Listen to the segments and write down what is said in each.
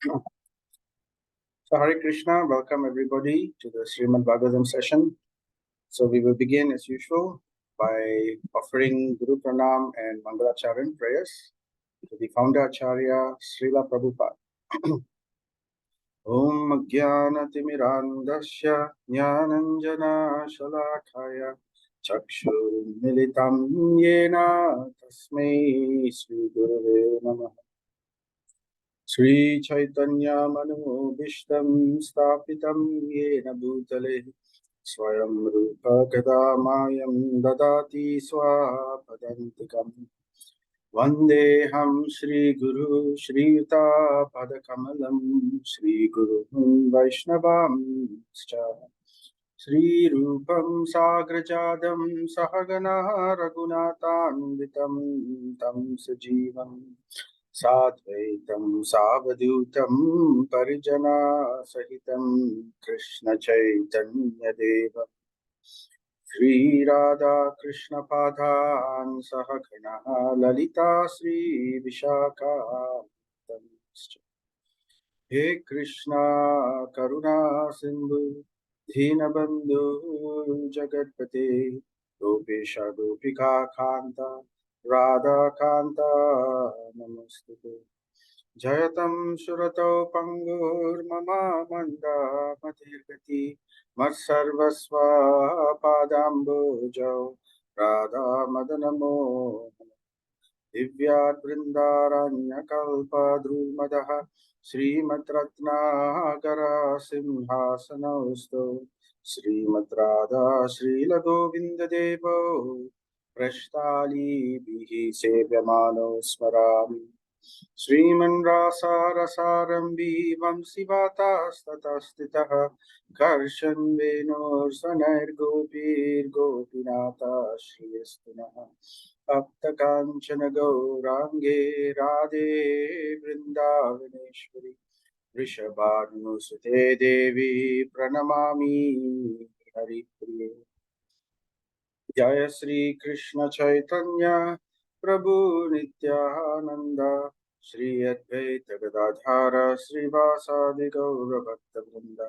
So Hare Krishna, welcome everybody to the Srimad Bhagavatam session. So we will begin as usual by offering Guru Pranam and Mangalacharan prayers to the founder Acharya Srila Prabhupada. Om Jnanatimirandasya Jnananjana Shalakaya Chakshurmilitam Yena Tasmai Sri Gurave Namah. Sri Chaitanya Manubhishtam Stapitam Yena Bhutale Swayam Rupa Kadamayam Dadati Swapadantikam Vandeham Shri Guru Shri Yuta Padakamalam Shri Guru Vaishnavam Shri Rupam Sagrajadam Sahagana Raghunathanvitam Tam Sajivam Sadvaitam Savadutam Parijana Sahitam Krishna Chaitanya Deva Shri Radha Krishna Padhan Sahagana Lalita Sri Vishaka He Krishna Karuna Sindhu Dhinabandhu Jagatpate Gopesha Gopika Kanta Radha Kanta Namastute Jayatam Surato Pangur Mama Manda Matirgati Matsarvasva Padambujo Radha Madanamo Divyat Vrindaranya Kalpa Drumadaha Srimad Ratnakara Simhasanasto Srimad Radha Srila Govinda Devo Prashtali Bihi Sevyamano Smarami Sriman Rasa Rasarambi Vamsivata Statastitaha Karshan Venur Sanair Gopir Gopinata Shriyastinaha Apta Kanchana Gaurange Radhe Vrindavaneshwari Rishabhanusute Devi Pranamami Haripriye Jaya Sri Krishna Chaitanya Prabhu Nityananda Shri Advaita Gadadhara Srivasadi Gaura Bhakta Vrinda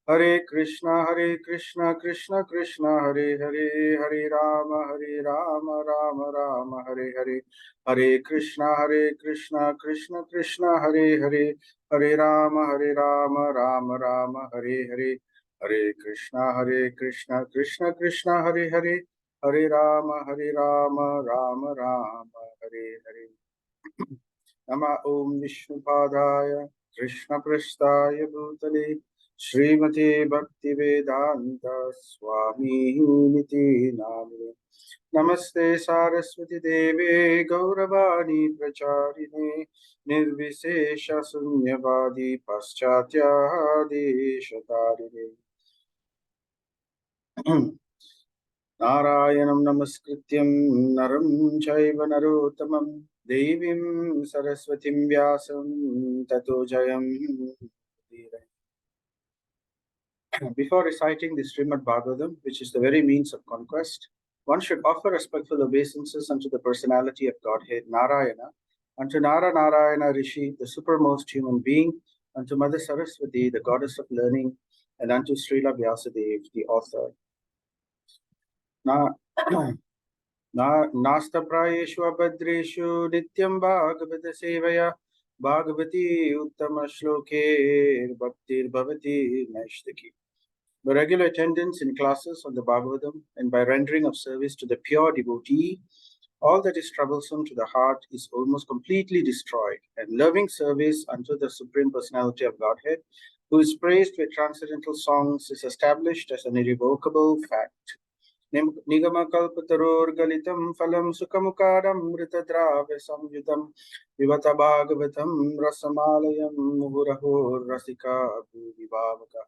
Hare Krishna Krishna Krishna Hare Hare Hare Rama Rama Rama Hare Hare Hare Krishna Krishna Krishna Hare Hare Hare Rama Rama Rama Hare Hare Hare Krishna Krishna Krishna Hare Hare Hare Rama Rama Rama Hare Hare Nama Om Vishnupadaya Krishna Prasthaya Bhutale Srimate Bhaktivedanta Swami Niti Namine Namaste Saraswati Deve Gauravani Pracharine Nirvisesha Sunyavadi Paschatya Deshatarine Narayanam Namaskrityam Naram Chaiva Narottamam Devim Saraswatim Vyasam Tato Jayam. Before reciting the Srimad Bhagavatam, which is the very means of conquest, one should offer respectful obeisances unto the personality of Godhead, Narayana, unto Nara Narayana Rishi, the supermost human being, unto Mother Saraswati, the goddess of learning, and unto Srila Vyasadeva, the author. Nasta prayeshu abhadreshu nityam bhagavata sevaya bhagavati uttama shloke bhaktir bhavati naishtaki. By regular attendance in classes on the Bhagavatam and by rendering of service to the pure devotee, all that is troublesome to the heart is almost completely destroyed, and loving service unto the Supreme Personality of Godhead, who is praised with transcendental songs, is established as an irrevocable fact. Nigamakalpatarorgalitam phalam sukhamukadam mritadravya samyutam vivata bhagavatam rasamalayam muhurahur rasika bhuvibhavaka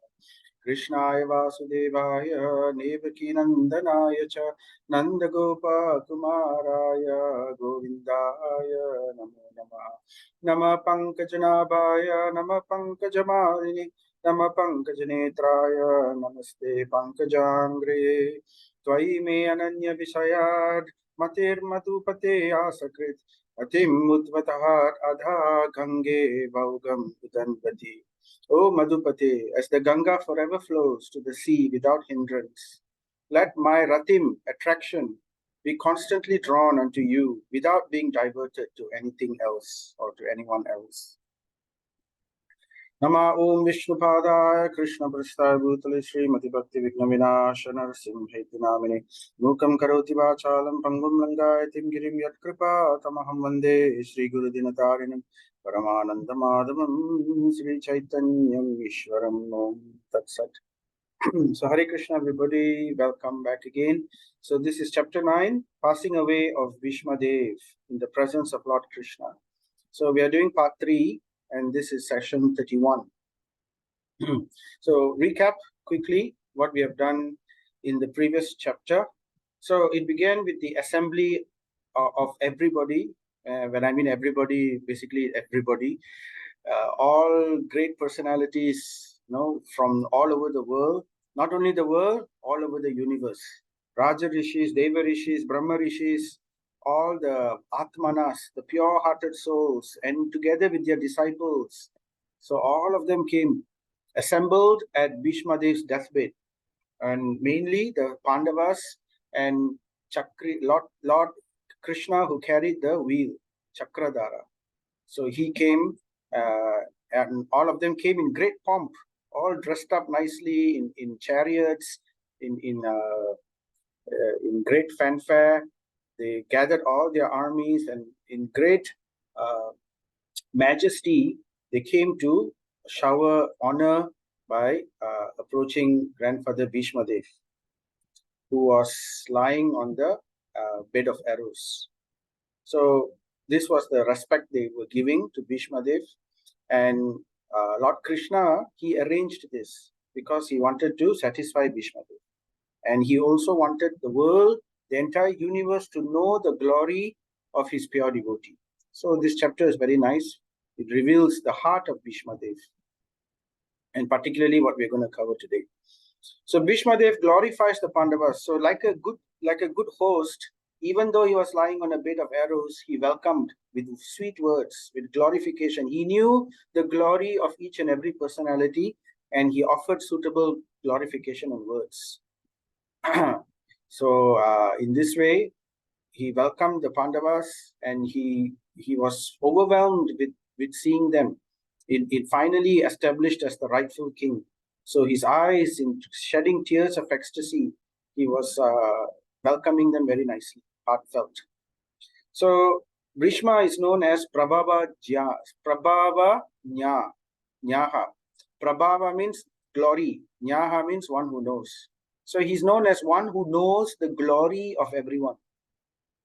Krishnaya Vasudevaya Nevaki Nandanaya Cha Nandagopa Kumaraya Govindaya Namo Namaha Nama Pankajanabhaya Nama Pankajamarini Nama Pankajanetraya Namaste Pankajangre Tvai me ananya visayad matir madhupate asakrit Atim Mudvatahat Adha Gange Vaugam Udanvati. O Madhupate, as the Ganga forever flows to the sea without hindrance, let my Ratim attraction be constantly drawn unto you without being diverted to anything else or to anyone else. Nama Om Vishnupadaya Krishna Prasthaya Bhutale Srimati Bhakti Vignaminashana Simheti Namini Mukam Karoti Vachalam Pangum Langayatim Girim Yat Kripa Tamaham Vande Shri Guru Dinatarinam Paramananda Madhavam Sri Chaitanyam Ishwaram Om Tat Sat. So Hare Krishna everybody, welcome back again. So this is chapter 9, passing away of Bhishma Dev in the presence of Lord Krishna. So we are doing part 3 and this is session 31. So recap quickly what we have done in the previous chapter. So it began with the assembly of everybody. When I mean everybody, basically everybody, all great personalities, from all over the world, not only the world, all over the universe. Raja Rishis, Deva Rishis, Brahma Rishis, all the Atmanas, the pure-hearted souls, and together with their disciples. So all of them came, assembled at Bhishma Dev's deathbed, and mainly the Pandavas and Lord Krishna, who carried the wheel, Chakradhara. So he came, and all of them came in great pomp, all dressed up nicely in chariots, in great fanfare. They gathered all their armies, and in great majesty, they came to shower honor by approaching grandfather Bhishma Dev, who was lying on the bed of arrows. So this was the respect they were giving to Bhishma Dev. And Lord Krishna, he arranged this because he wanted to satisfy Bhishma Dev. And he also wanted the world, the entire universe, to know the glory of his pure devotee. So this chapter is very nice. It reveals the heart of Bhishma Dev, and particularly what we're going to cover today. So Bhishma Dev glorifies the Pandavas. So like a good host, even though he was lying on a bed of arrows, he welcomed with sweet words, with glorification. He knew the glory of each and every personality, and he offered suitable glorification and words. So in this way, he welcomed the Pandavas, and he was overwhelmed with seeing them. It finally established as the rightful king. So his eyes, in shedding tears of ecstasy, he was welcoming them very nicely, heartfelt. So Bhishma is known as Prabhava Nyaha. Prabhava means glory. Nyaha means one who knows. So he's known as one who knows the glory of everyone.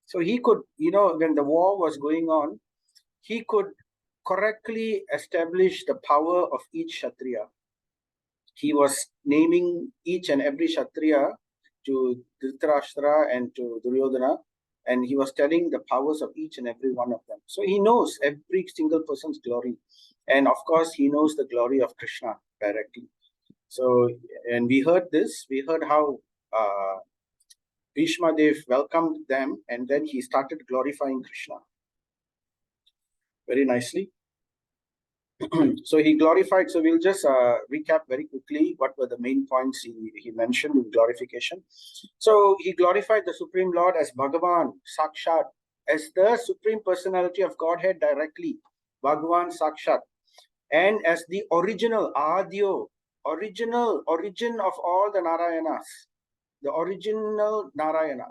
So he could, when the war was going on, he could correctly establish the power of each Kshatriya. He was naming each and every Kshatriya to Dhritarashtra and to Duryodhana, and he was telling the powers of each and every one of them. So he knows every single person's glory. And of course, he knows the glory of Krishna directly. So, and we heard how Bhishma Dev welcomed them, and then he started glorifying Krishna very nicely. So he glorified. So we'll just recap very quickly what were the main points he mentioned in glorification. So he glorified the Supreme Lord as Bhagavan Sakshat, as the Supreme Personality of Godhead directly, Bhagavan Sakshat, and as the original Adyo, origin of all the Narayanas, the original Narayana,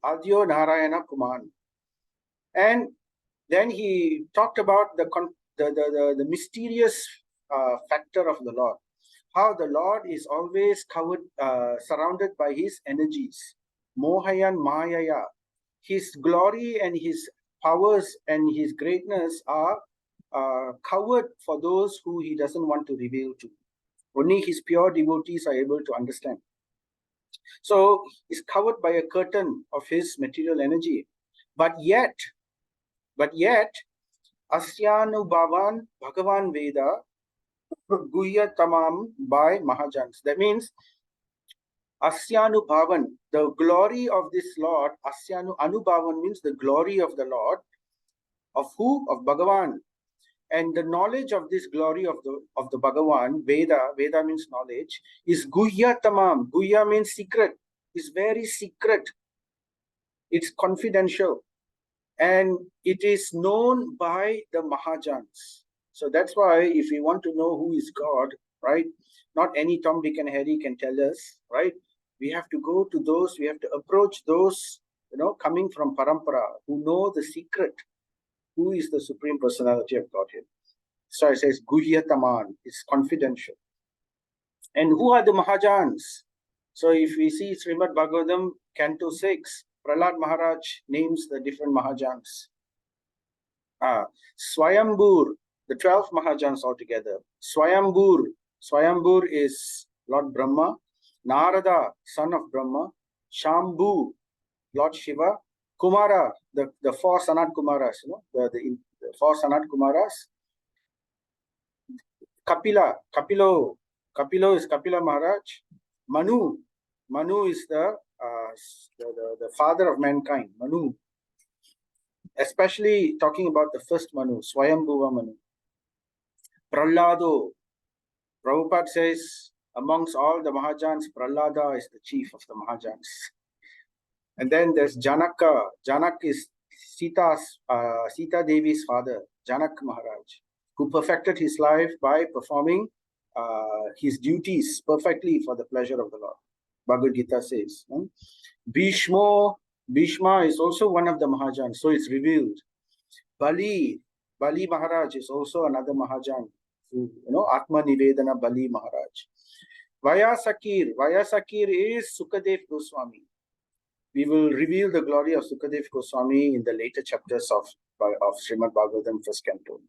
Adyo Narayana Kuman. And then he talked about the mysterious factor of the Lord, how the Lord is always covered, surrounded by his energies, Mohayan Mayaya. His glory and his powers and his greatness are covered for those who he doesn't want to reveal to. Only his pure devotees are able to understand. So he's covered by a curtain of his material energy. But yet, Asyanu Bhagavan Veda Guhya Tamam by Mahajans. That means Asyanu Bhavan, the glory of this Lord, Asyanu Anubhavan means the glory of the Lord, Of who? Of Bhagavan. And the knowledge of this glory of the Bhagavan, Veda means knowledge, is Guhya Tamam. Guhya means secret. It's very secret. It's confidential. And it is known by the Mahajans. So that's why if we want to know who is God, right? Not any Tom, Dick and Harry can tell us, right? We have to go to those, we have to approach those, coming from Parampara, who know the secret, who is the Supreme Personality of Godhead. So it says Guhyataman, it's confidential. And who are the Mahajans? So if we see Srimad Bhagavatam, Canto 6, Prahlad Maharaj names the different Mahajans. Swayambur, the 12 Mahajans altogether. Swayambur is Lord Brahma. Narada, son of Brahma. Shambhu, Lord Shiva. Kumara, the four Sanat Kumaras, the four Sanat Kumaras. Kapilo is Kapila Maharaj. Manu is the father of mankind, Manu. Especially talking about the first Manu, Swayambhuva Manu. Prahlado. Prabhupada says, amongst all the Mahajans, Prahlada is the chief of the Mahajans. And then there's Janaka. Janak is Sita Devi's father, Janak Maharaj, who perfected his life by performing his duties perfectly for the pleasure of the Lord. Bhagavad Gita says. Bhishma is also one of the Mahajans, so it's revealed. Bali Maharaj is also another Mahajan, Atma Nivedana Bali Maharaj. Vyasakir is Sukadev Goswami. We will reveal the glory of Sukadev Goswami in the later chapters of Srimad Bhagavatam, first canto.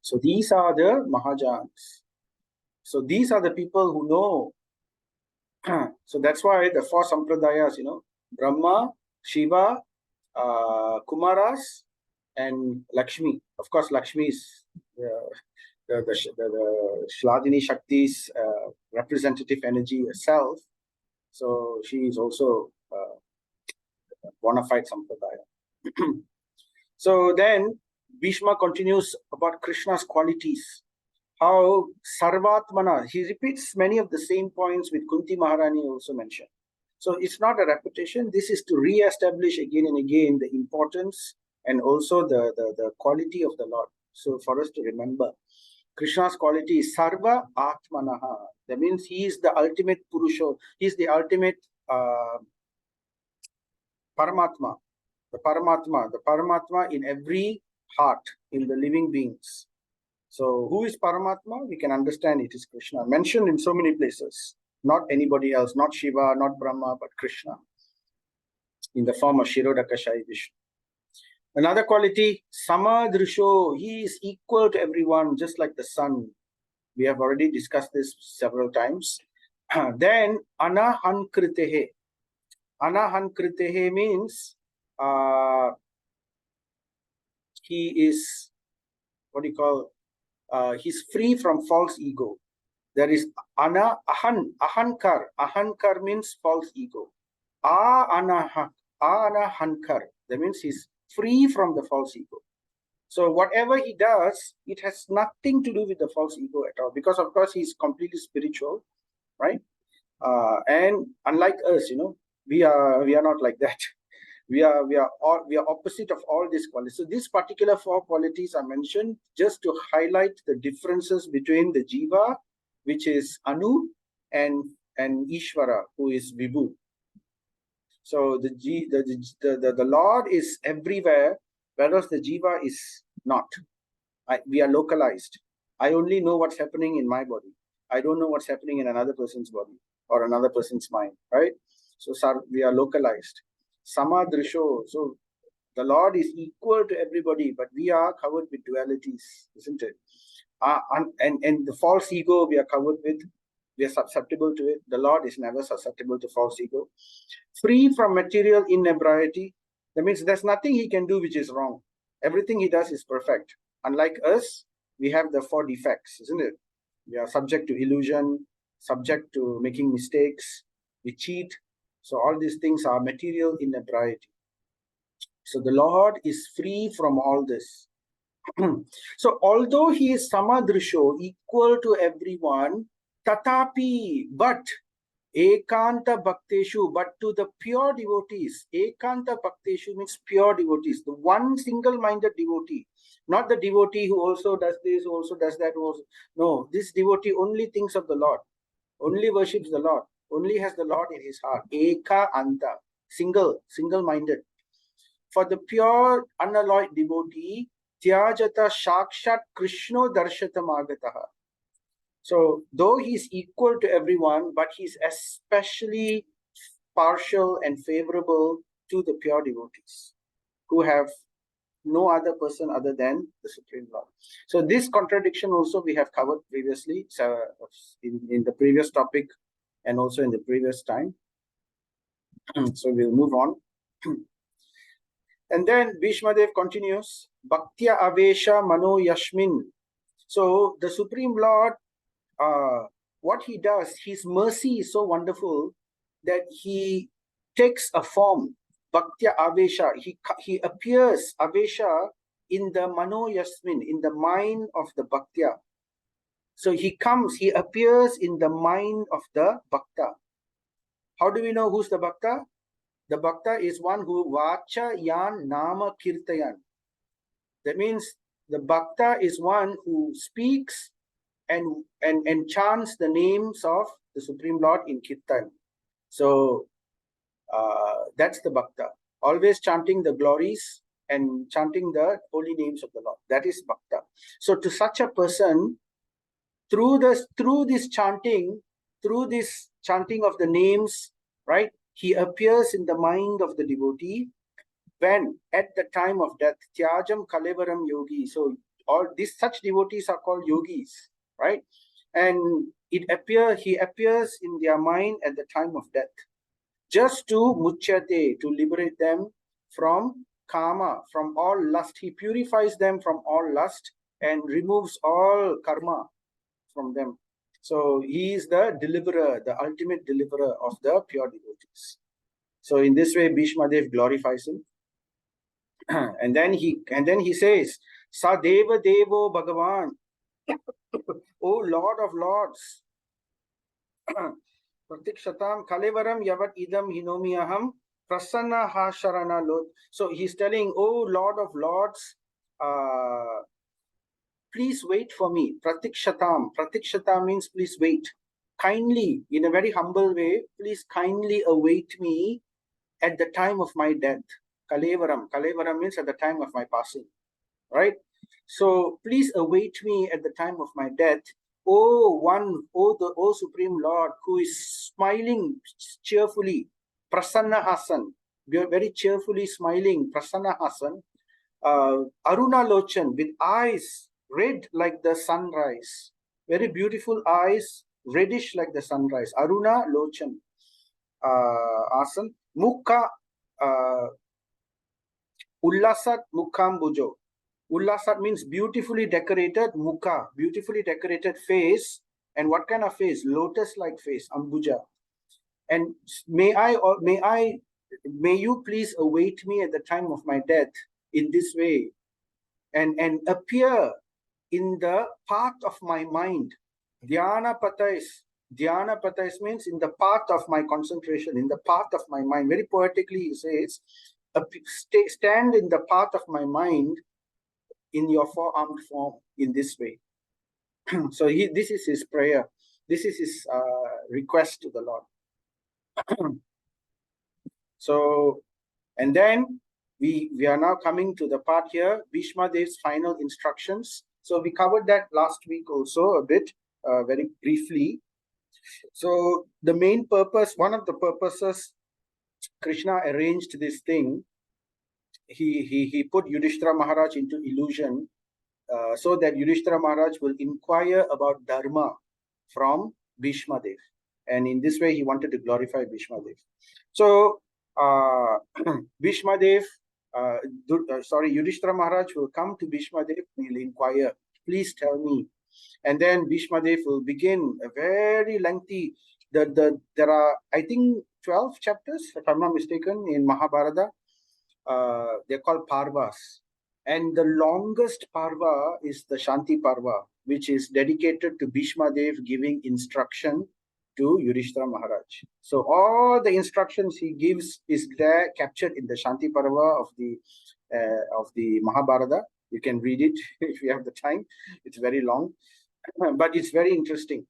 So these are the Mahajans. So these are the people who know. So that's why the four Sampradayas, Brahma, Shiva, Kumaras, and Lakshmi. Of course, Lakshmi is the Shladini Shakti's representative energy herself. So she is also a bona fide Sampradaya. So then Bhishma continues about Krishna's qualities. How Sarvatmana, he repeats many of the same points with Kunti Maharani also mentioned. So it's not a repetition. This is to re-establish again and again the importance and also the quality of the Lord. So for us to remember, Krishna's quality is Sarva Atmanaha. That means he is the ultimate Purusha. He is the ultimate Paramatma. The Paramatma in every heart, in the living beings. So who is Paramatma? We can understand it is Krishna. Mentioned in so many places. Not anybody else, not Shiva, not Brahma, but Krishna. In the form of Shirodakashayi Vishnu. Another quality, Samadrisho. He is equal to everyone, just like the sun. We have already discussed this several times. Then, Anahankritehe. Anahankritehe means he is, he's free from false ego. There is ahankar. Ahankar means false ego. Anahankar. That means he's free from the false ego. So whatever he does, it has nothing to do with the false ego at all. Because of course he's completely spiritual, right? And unlike us, we are not like that. We are opposite of all these qualities. So these particular four qualities are mentioned just to highlight the differences between the Jiva, which is Anu, and Ishvara, who is Vibhu. So the Lord is everywhere, whereas the Jiva is not. We are localized. I only know what's happening in my body. I don't know what's happening in another person's body or another person's mind, right? So we are localized. Samadrisho. So the Lord is equal to everybody, but we are covered with dualities, isn't it? And the false ego we are covered with, we are susceptible to it. The Lord is never susceptible to false ego. Free from material inebriety. That means there's nothing he can do which is wrong. Everything he does is perfect. Unlike us, we have the four defects, isn't it? We are subject to illusion, subject to making mistakes, we cheat. So all these things are material inebriety. So the Lord is free from all this. So although he is samadrisho, equal to everyone, tatapi, but ekanta bhakteshu, but to the pure devotees, ekanta bhakteshu means pure devotees, the one single-minded devotee, not the devotee who also does this, who also does that, who also, no, this devotee only thinks of the Lord, only worships the Lord, only has the Lord in his heart, eka anta, single-minded. For the pure unalloyed devotee, tyajata shakshat krishno darshatam agataha. So though he is equal to everyone, but he is especially partial and favorable to the pure devotees who have no other person other than the Supreme Lord. So this contradiction also we have covered previously, so in the previous topic and also in the previous time. So we'll move on. And then Bhishmadev continues, Bhaktya Avesha Mano Yashmin. So the Supreme Lord, what he does, his mercy is so wonderful that he takes a form, Bhaktya Avesha. He appears, Avesha, in the Mano Yasmin, in the mind of the Bhaktya. So he appears in the mind of the Bhakta. How do we know who's the Bhakta? The Bhakta is one who Vacha Yan Nama Kirtayan. That means the Bhakta is one who speaks and chants the names of the Supreme Lord in Kirtan. So that's the Bhakta. Always chanting the glories and chanting the holy names of the Lord. That is Bhakta. So to such a person, through this chanting of the names, right, he appears in the mind of the devotee when at the time of death, Tyajam Kalevaram Yogi. So all these such devotees are called yogis, right? And he appears in their mind at the time of death, just to muchyate, to liberate them from karma, from all lust. He purifies them from all lust and removes all karma from them. So he is the deliverer, the ultimate deliverer of the pure devotees. So in this way, Bhishmadev glorifies him. and then he says, Sa Deva Devo Bhagavan, O Lord of Lords, Pratikshatam Kalevaram Yavat Idam Hinomi Aham Prasanna Ha Sharana Lod. So he's telling, O Lord of Lords, please wait for me. Pratikshatam. Pratikshata means please wait. Kindly, in a very humble way, please kindly await me at the time of my death. Kalevaram. Kalevaram means at the time of my passing. Right? So please await me at the time of my death. O Supreme Lord, who is smiling cheerfully, Prasanna Hasan, very cheerfully smiling, Prasanna Hasan, Aruna Lochan, with eyes red like the sunrise, very beautiful eyes, reddish like the sunrise. Aruna Lochan, Asan, Mukha, Ullasat Mukhambujo. Ullasat means beautifully decorated, Mukha, beautifully decorated face. And what kind of face? Lotus-like face, Ambuja. And may you please await me at the time of my death in this way, and appear in the path of my mind. Dhyana patais means in the path of my concentration, in the path of my mind. Very poetically he says, stand in the path of my mind in your four-armed form in this way. So this is his prayer. This is his request to the Lord. So, and then we are now coming to the part here, Bhishmadev's final instructions. So we covered that last week also a bit, very briefly. So the main purpose, one of the purposes Krishna arranged this thing, he put Yudhishthira Maharaj into illusion, so that Yudhishthira Maharaj will inquire about Dharma from Bhishmadev. And in this way, he wanted to glorify Bhishmadev. So, Bhishmadev, Yudhishthira Maharaj will come to Bhishmadev, he'll inquire, please tell me. And then Bhishmadev will begin a very lengthy, there are, I think, 12 chapters, if I'm not mistaken, in Mahabharata. they're called parvas. And the longest parva is the Shanti Parva, which is dedicated to Bhishma Dev giving instruction to Yudhishthira Maharaj. So all the instructions he gives is there captured in the Shanti Parva of the Mahabharata. You can read it if you have the time. It's very long, but it's very interesting.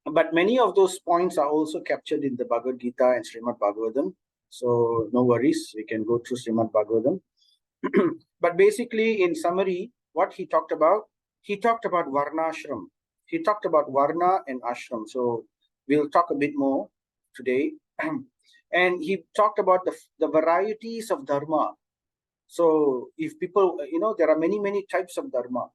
But many of those points are also captured in the Bhagavad Gita and Srimad Bhagavatam. So no worries, we can go through Srimad Bhagavatam. But basically, in summary, what he talked about Varnashram. He talked about Varna and Ashram. So we'll talk a bit more today. And he talked about the varieties of Dharma. So if people, there are many, many types of Dharma.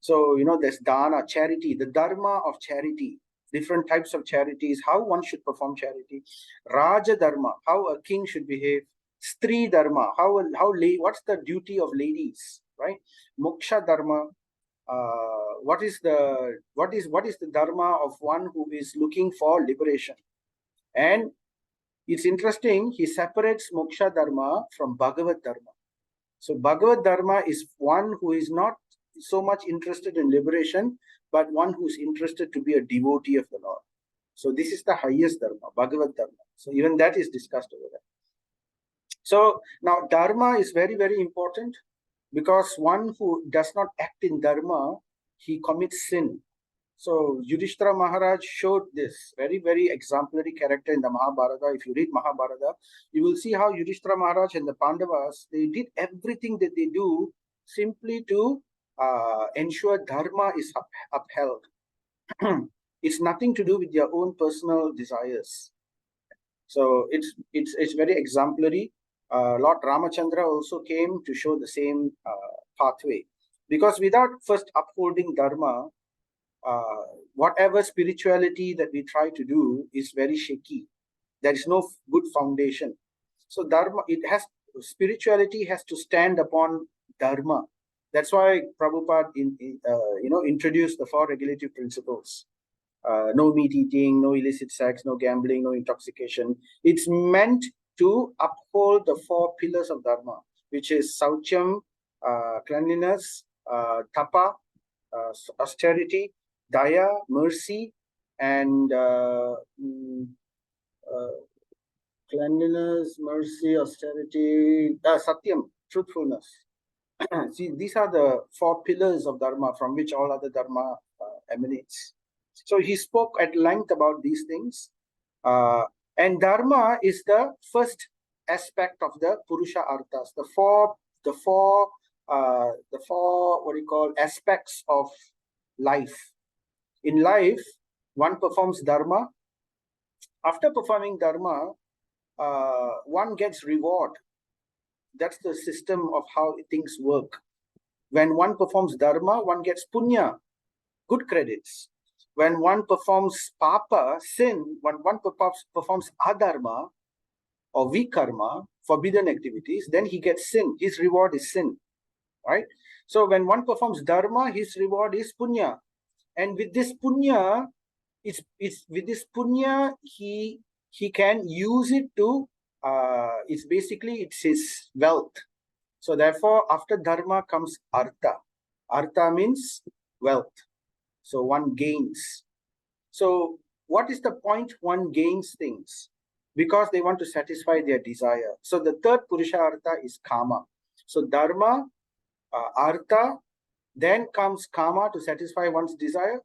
So, there's Dana, charity, the Dharma of charity, different types of charities, how one should perform charity. Raja Dharma, how a king should behave. Stri Dharma, what's the duty of ladies, right? Moksha Dharma, what is the Dharma of one who is looking for liberation. And it's interesting, he separates Moksha Dharma from Bhagavad Dharma. So Bhagavad Dharma is one who is not so much interested in liberation, but one who's interested to be a devotee of the Lord. So this is the highest Dharma, Bhagavad Dharma. So even that is discussed over there. So now Dharma is very, very important, because one who does not act in Dharma, he commits sin. So Yudhishthira Maharaj showed this very, very exemplary character in the Mahabharata. If you read Mahabharata, you will see how Yudhishthira Maharaj and the Pandavas, they did everything that they do simply to ensure Dharma is upheld. It's nothing to do with their own personal desires. So it's very exemplary. Lord Ramachandra also came to show the same pathway. Because without first upholding Dharma, whatever spirituality that we try to do is very shaky. There is no good foundation. So Dharma, spirituality has to stand upon Dharma. That's why Prabhupada introduced the 4 regulative principles. No meat eating, no illicit sex, no gambling, no intoxication. It's meant to uphold the 4 pillars of Dharma, which is Saucham, cleanliness, Tapa, austerity, Daya, mercy, and cleanliness, mercy, austerity, Satyam, truthfulness. See, these are the 4 pillars of Dharma from which all other Dharma emanates. So he spoke at length about these things. And Dharma is the first aspect of the Purusha Arthas, the four aspects of life. In life, one performs Dharma. After performing Dharma, one gets reward. That's the system of how things work. When one performs Dharma, one gets Punya, good credits. When one performs Papa, sin, when one performs Adharma or Vikarma, forbidden activities, then he gets sin. His reward is sin, right? So when one performs Dharma, his reward is Punya. And with this Punya, he can use it to, it's his wealth. So therefore, after Dharma comes Artha. Artha means wealth. So one gains. So what is the point one gains things? Because they want to satisfy their desire. So the third Purusha Artha is Kama. So Dharma, Artha, then comes Kama to satisfy one's desire.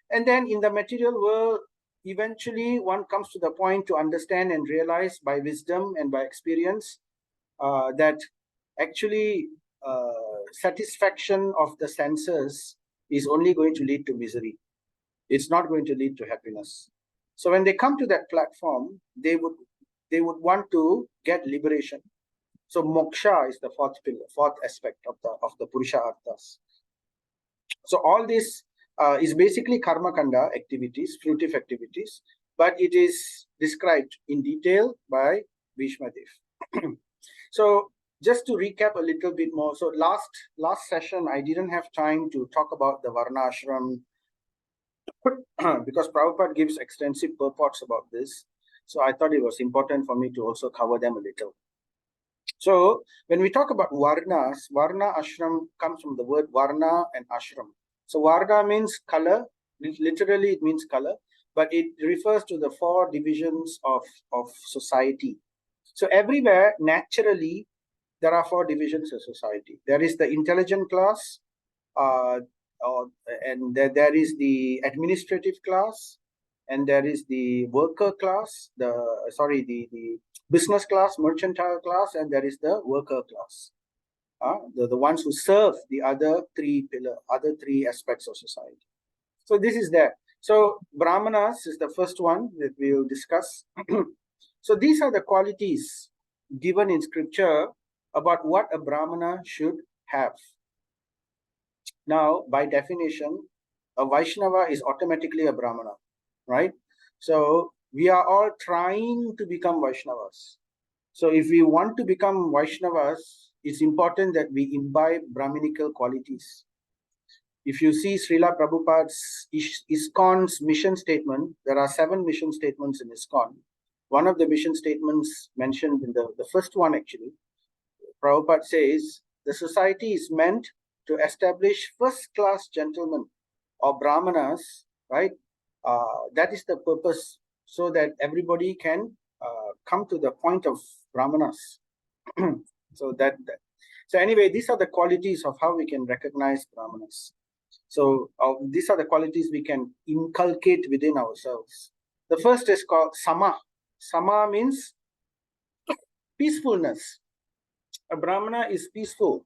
And then in the material world, eventually one comes to the point to understand and realize by wisdom and by experience that actually satisfaction of the senses is only going to lead to misery. It's not going to lead to happiness. So when they come to that platform, they would want to get liberation. So moksha is the 4th pillar, 4th aspect of the Purusha Arthas. So all this is basically karma kanda activities, fruitive activities, but it is described in detail by Bhishma Dev. So just to recap a little bit more, so last session I didn't have time to talk about the Varnashram because Prabhupada gives extensive purports about this. So I thought it was important for me to also cover them a little. So when we talk about varnas, varna ashram comes from the word varna and ashram. So varna means color, literally it means color, but it refers to the four divisions of society. So everywhere, naturally, there are four divisions of society. There is the intelligent class, uh, uh, and there is the administrative class, and there is the worker class, the business class, mercantile class, and there is the worker class. The ones who serve the other three aspects of society. So this is there. So Brahmanas is the first one that we will discuss. So these are the qualities given in scripture about what a Brahmana should have. Now, by definition, a Vaishnava is automatically a Brahmana, right? So we are all trying to become Vaishnavas. So if we want to become Vaishnavas, it's important that we imbibe Brahminical qualities. If you see Srila Prabhupada's ISKCON's mission statement, there are 7 mission statements in ISKCON. One of the mission statements mentioned in the first one actually, Prabhupada says, the society is meant to establish first-class gentlemen or brahmanas, right? That is the purpose, so that everybody can come to the point of brahmanas. So anyway, these are the qualities of how we can recognize brahmanas. So these are the qualities we can inculcate within ourselves. The first is called sama. Sama means peacefulness. A Brahmana is peaceful.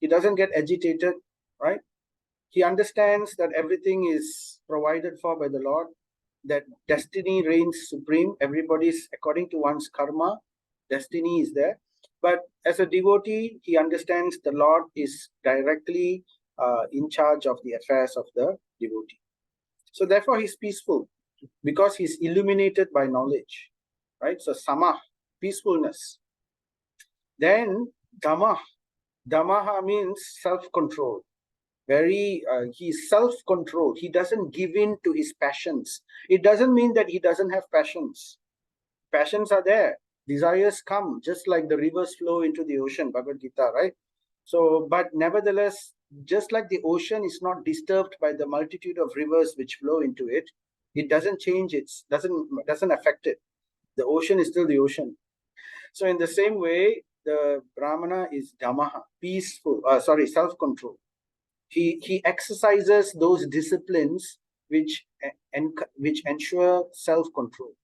He doesn't get agitated, right? He understands that everything is provided for by the Lord, that destiny reigns supreme. Everybody's according to one's karma, destiny is there. But as a devotee, he understands the Lord is directly in charge of the affairs of the devotee. So therefore, he's peaceful because he's illuminated by knowledge, right? So sama, peacefulness. Then dhamma. Dhamma means self-control. He's self-controlled. He doesn't give in to his passions. It doesn't mean that he doesn't have passions. Passions are there. Desires come, just like the rivers flow into the ocean, Bhagavad Gita, right? So, but nevertheless, just like the ocean is not disturbed by the multitude of rivers which flow into it, it doesn't change it, doesn't affect it. The ocean is still the ocean. So in the same way, the Brahmana is Dhammaha, peaceful, self-control. He exercises those disciplines which ensure self-control.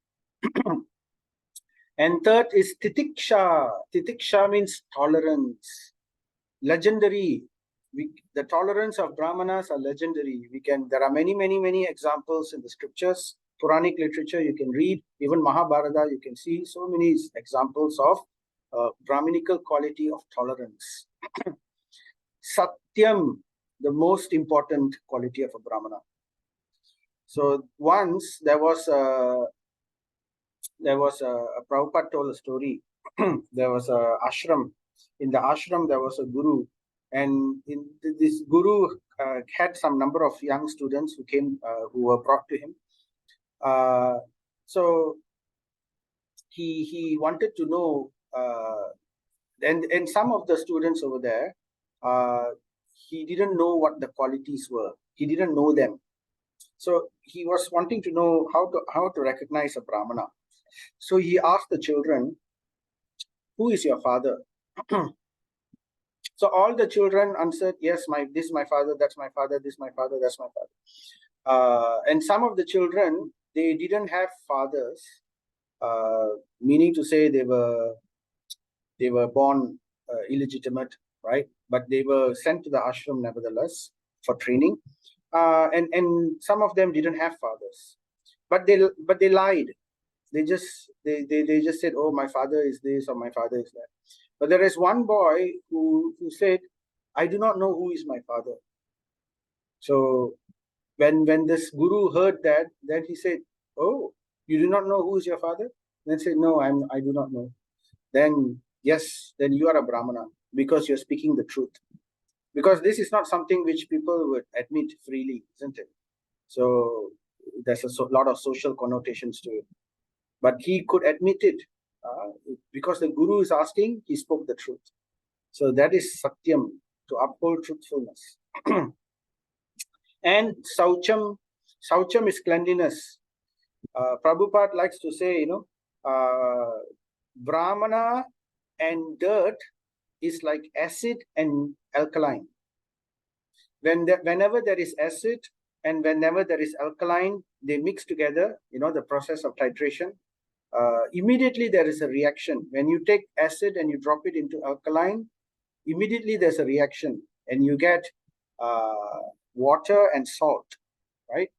And third is titiksha. Titiksha means tolerance. Legendary. The tolerance of Brahmanas are legendary. There are many examples in the scriptures, Puranic literature you can read, even Mahabharata you can see so many examples of Brahminical quality of tolerance. Satyam, the most important quality of a Brahmana. So once there was a Prabhupada told a story. There was a ashram. In the ashram, there was a guru, and this guru had some number of young students who were brought to him. So he wanted to know, and some of the students over there, he didn't know what the qualities were. He didn't know them. So he was wanting to know how to recognize a Brahmana. So he asked the children, who is your father? So all the children answered, yes, this is my father, that's my father, this is my father, that's my father. And some of the children, they didn't have fathers, meaning to say they were born illegitimate, right? But they were sent to the ashram nevertheless for training. And some of them didn't have fathers, but they lied. They just said, oh, my father is this or my father is that. But there is one boy who said, I do not know who is my father. So when this guru heard that, then he said, oh, you do not know who is your father? Then said, no, I do not know. Then yes, then you are a Brahmana because you're speaking the truth. Because this is not something which people would admit freely, isn't it? So there's a lot of social connotations to it. But he could admit it. Because the Guru is asking, he spoke the truth. So that is Satyam, to uphold truthfulness. And Saucham is cleanliness. Prabhupada likes to say, Brahmana and dirt is like acid and alkaline. Whenever there is acid and whenever there is alkaline, they mix together, the process of titration. Immediately there is a reaction. When you take acid and you drop it into alkaline, immediately there's a reaction and you get water and salt, right?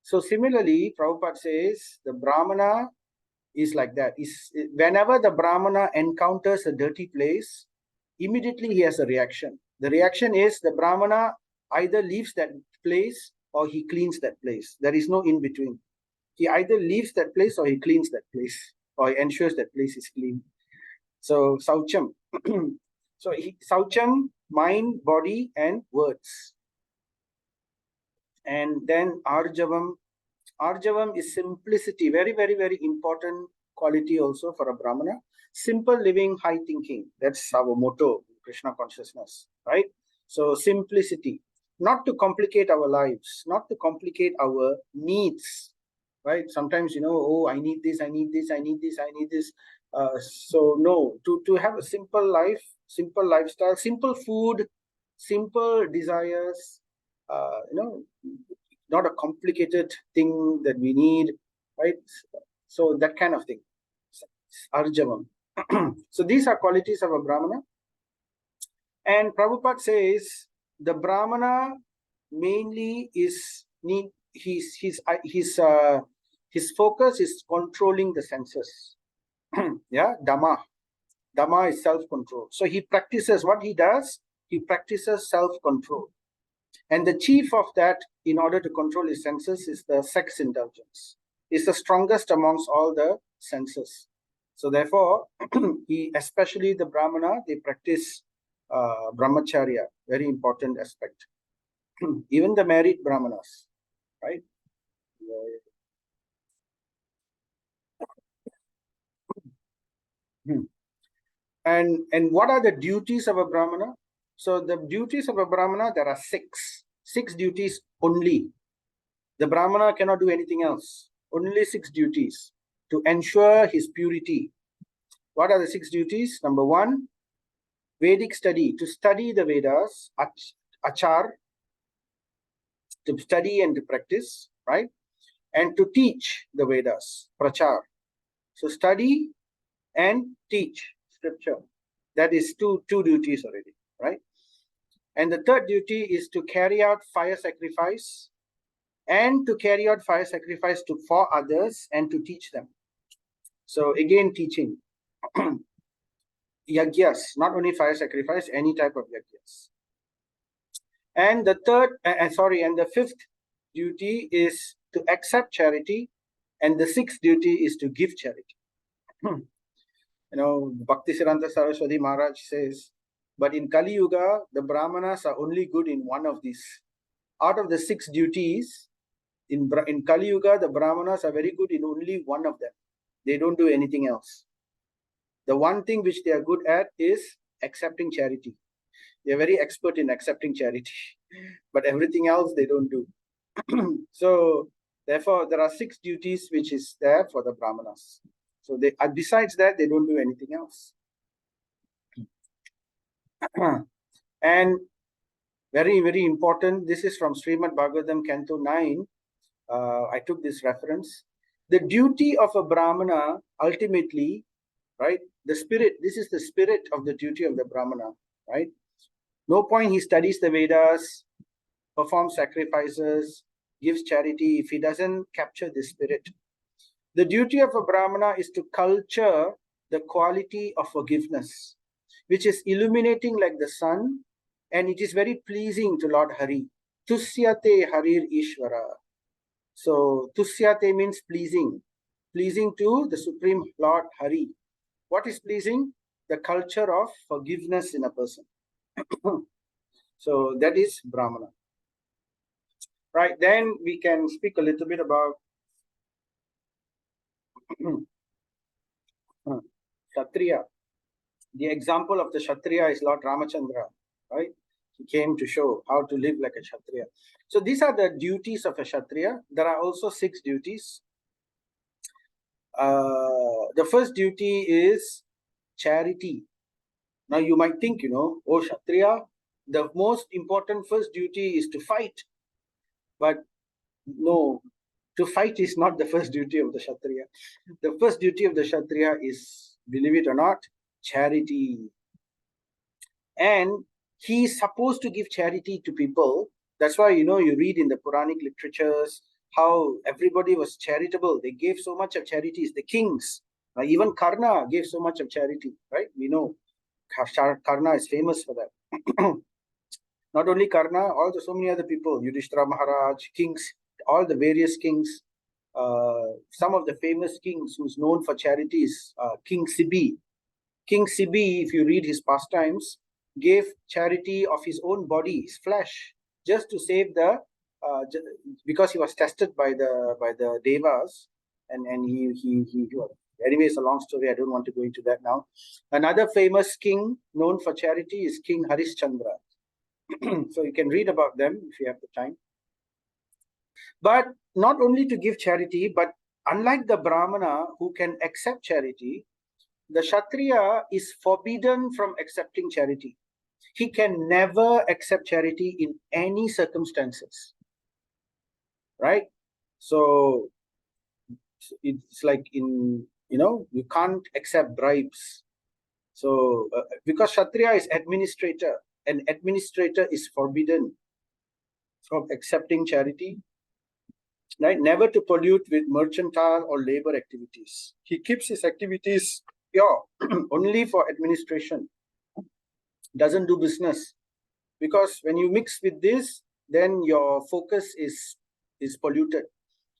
So similarly, Prabhupada says the Brahmana is like that. Whenever the Brahmana encounters a dirty place, immediately he has a reaction. The reaction is the Brahmana either leaves that place or he cleans that place. There is no in between. He either leaves that place or he cleans that place or he ensures that place is clean. So Saucham. So Saucham, mind, body, and words. And then Arjavam. Arjavam is simplicity. Very, very, very important quality also for a Brahmana. Simple living, high thinking. That's our motto, Krishna consciousness, right? So simplicity. Not to complicate our lives, not to complicate our needs, right? Sometimes, oh, I need this, I need this, I need this, I need this. So no, to have a simple life, simple lifestyle, simple food, simple desires, not a complicated thing that we need, right? So that kind of thing. Arjavam. So these are qualities of a Brahmana. And Prabhupada says the Brahmana mainly is his focus is controlling the senses. Yeah, Dhamma. Dhamma is self-control. So he practices what he does. He practices self-control. And the chief of that, in order to control his senses, is the sex indulgence. It's the strongest amongst all the senses. So therefore, especially the Brahmana, they practice brahmacharya, very important aspect. Even the married Brahmanas, right? And what are the duties of a Brahmana? So the duties of a Brahmana, there are six duties only. The Brahmana cannot do anything else. Only 6 duties to ensure his purity. What are the 6 duties? Number 1, Vedic study, to study the Vedas, achar, to study and to practice, right? And to teach the Vedas, prachar. So study and teach scripture. That is two duties already, right? And the third duty is to carry out fire sacrifice and to carry out fire sacrifice for others and to teach them. So again, teaching. Yagyas, not only fire sacrifice, any type of yagyas. And the fifth duty is to accept charity, and the sixth duty is to give charity. Bhaktisiddhanta Saraswati Maharaj says, but in Kali Yuga, the Brahmanas are only good in one of these. Out of the 6 duties, in Kali Yuga, the Brahmanas are very good in only one of them. They don't do anything else. The one thing which they are good at is accepting charity. They are very expert in accepting charity, but everything else they don't do. So therefore, there are 6 duties which is there for the Brahmanas. So besides that, they don't do anything else. And very, very important, this is from Srimad Bhagavatam, Canto 9. I took this reference. The duty of a Brahmana, ultimately, right? This is the spirit of the duty of the Brahmana, right? No point he studies the Vedas, performs sacrifices, gives charity if he doesn't capture the spirit. The duty of a Brahmana is to culture the quality of forgiveness, which is illuminating like the sun, and it is very pleasing to Lord Hari. Tusyate Harir Ishvara. So Tusyate means pleasing to the Supreme Lord Hari. What is pleasing? The culture of forgiveness in a person. So that is Brahmana. Right, then we can speak a little bit about Kshatriya. The example of the Kshatriya is Lord Ramachandra, right? He came to show how to live like a Kshatriya. So these are the duties of a Kshatriya. There are also 6 duties. The first duty is charity. Now you might think, oh, Kshatriya, the most important first duty is to fight. But no, to fight is not the first duty of the Kshatriya. The first duty of the Kshatriya is, believe it or not, charity. And he is supposed to give charity to people. That's why, you read in the Puranic literatures how everybody was charitable. They gave so much of charities. The kings, even Karna gave so much of charity, right? We know Karna is famous for that. Not only Karna, so many other people, Yudhishthira Maharaj, kings, all the various kings. Some of the famous kings who's known for charities, King Sibi. King Sibi, if you read his pastimes, gave charity of his own body, his flesh, just to save because he was tested by the devas, and he anyway, it's a long story. I don't want to go into that now. Another famous king known for charity is King Harishchandra. So you can read about them if you have the time. But not only to give charity, but unlike the Brahmana who can accept charity, the Kshatriya is forbidden from accepting charity. He can never accept charity in any circumstances. Right? So it's like you can't accept bribes. So because Kshatriya is administrator, and administrator is forbidden from accepting charity. Right? Never to pollute with mercantile or labor activities. He keeps his activities pure, only for administration. Doesn't do business. Because when you mix with this, then your focus is polluted.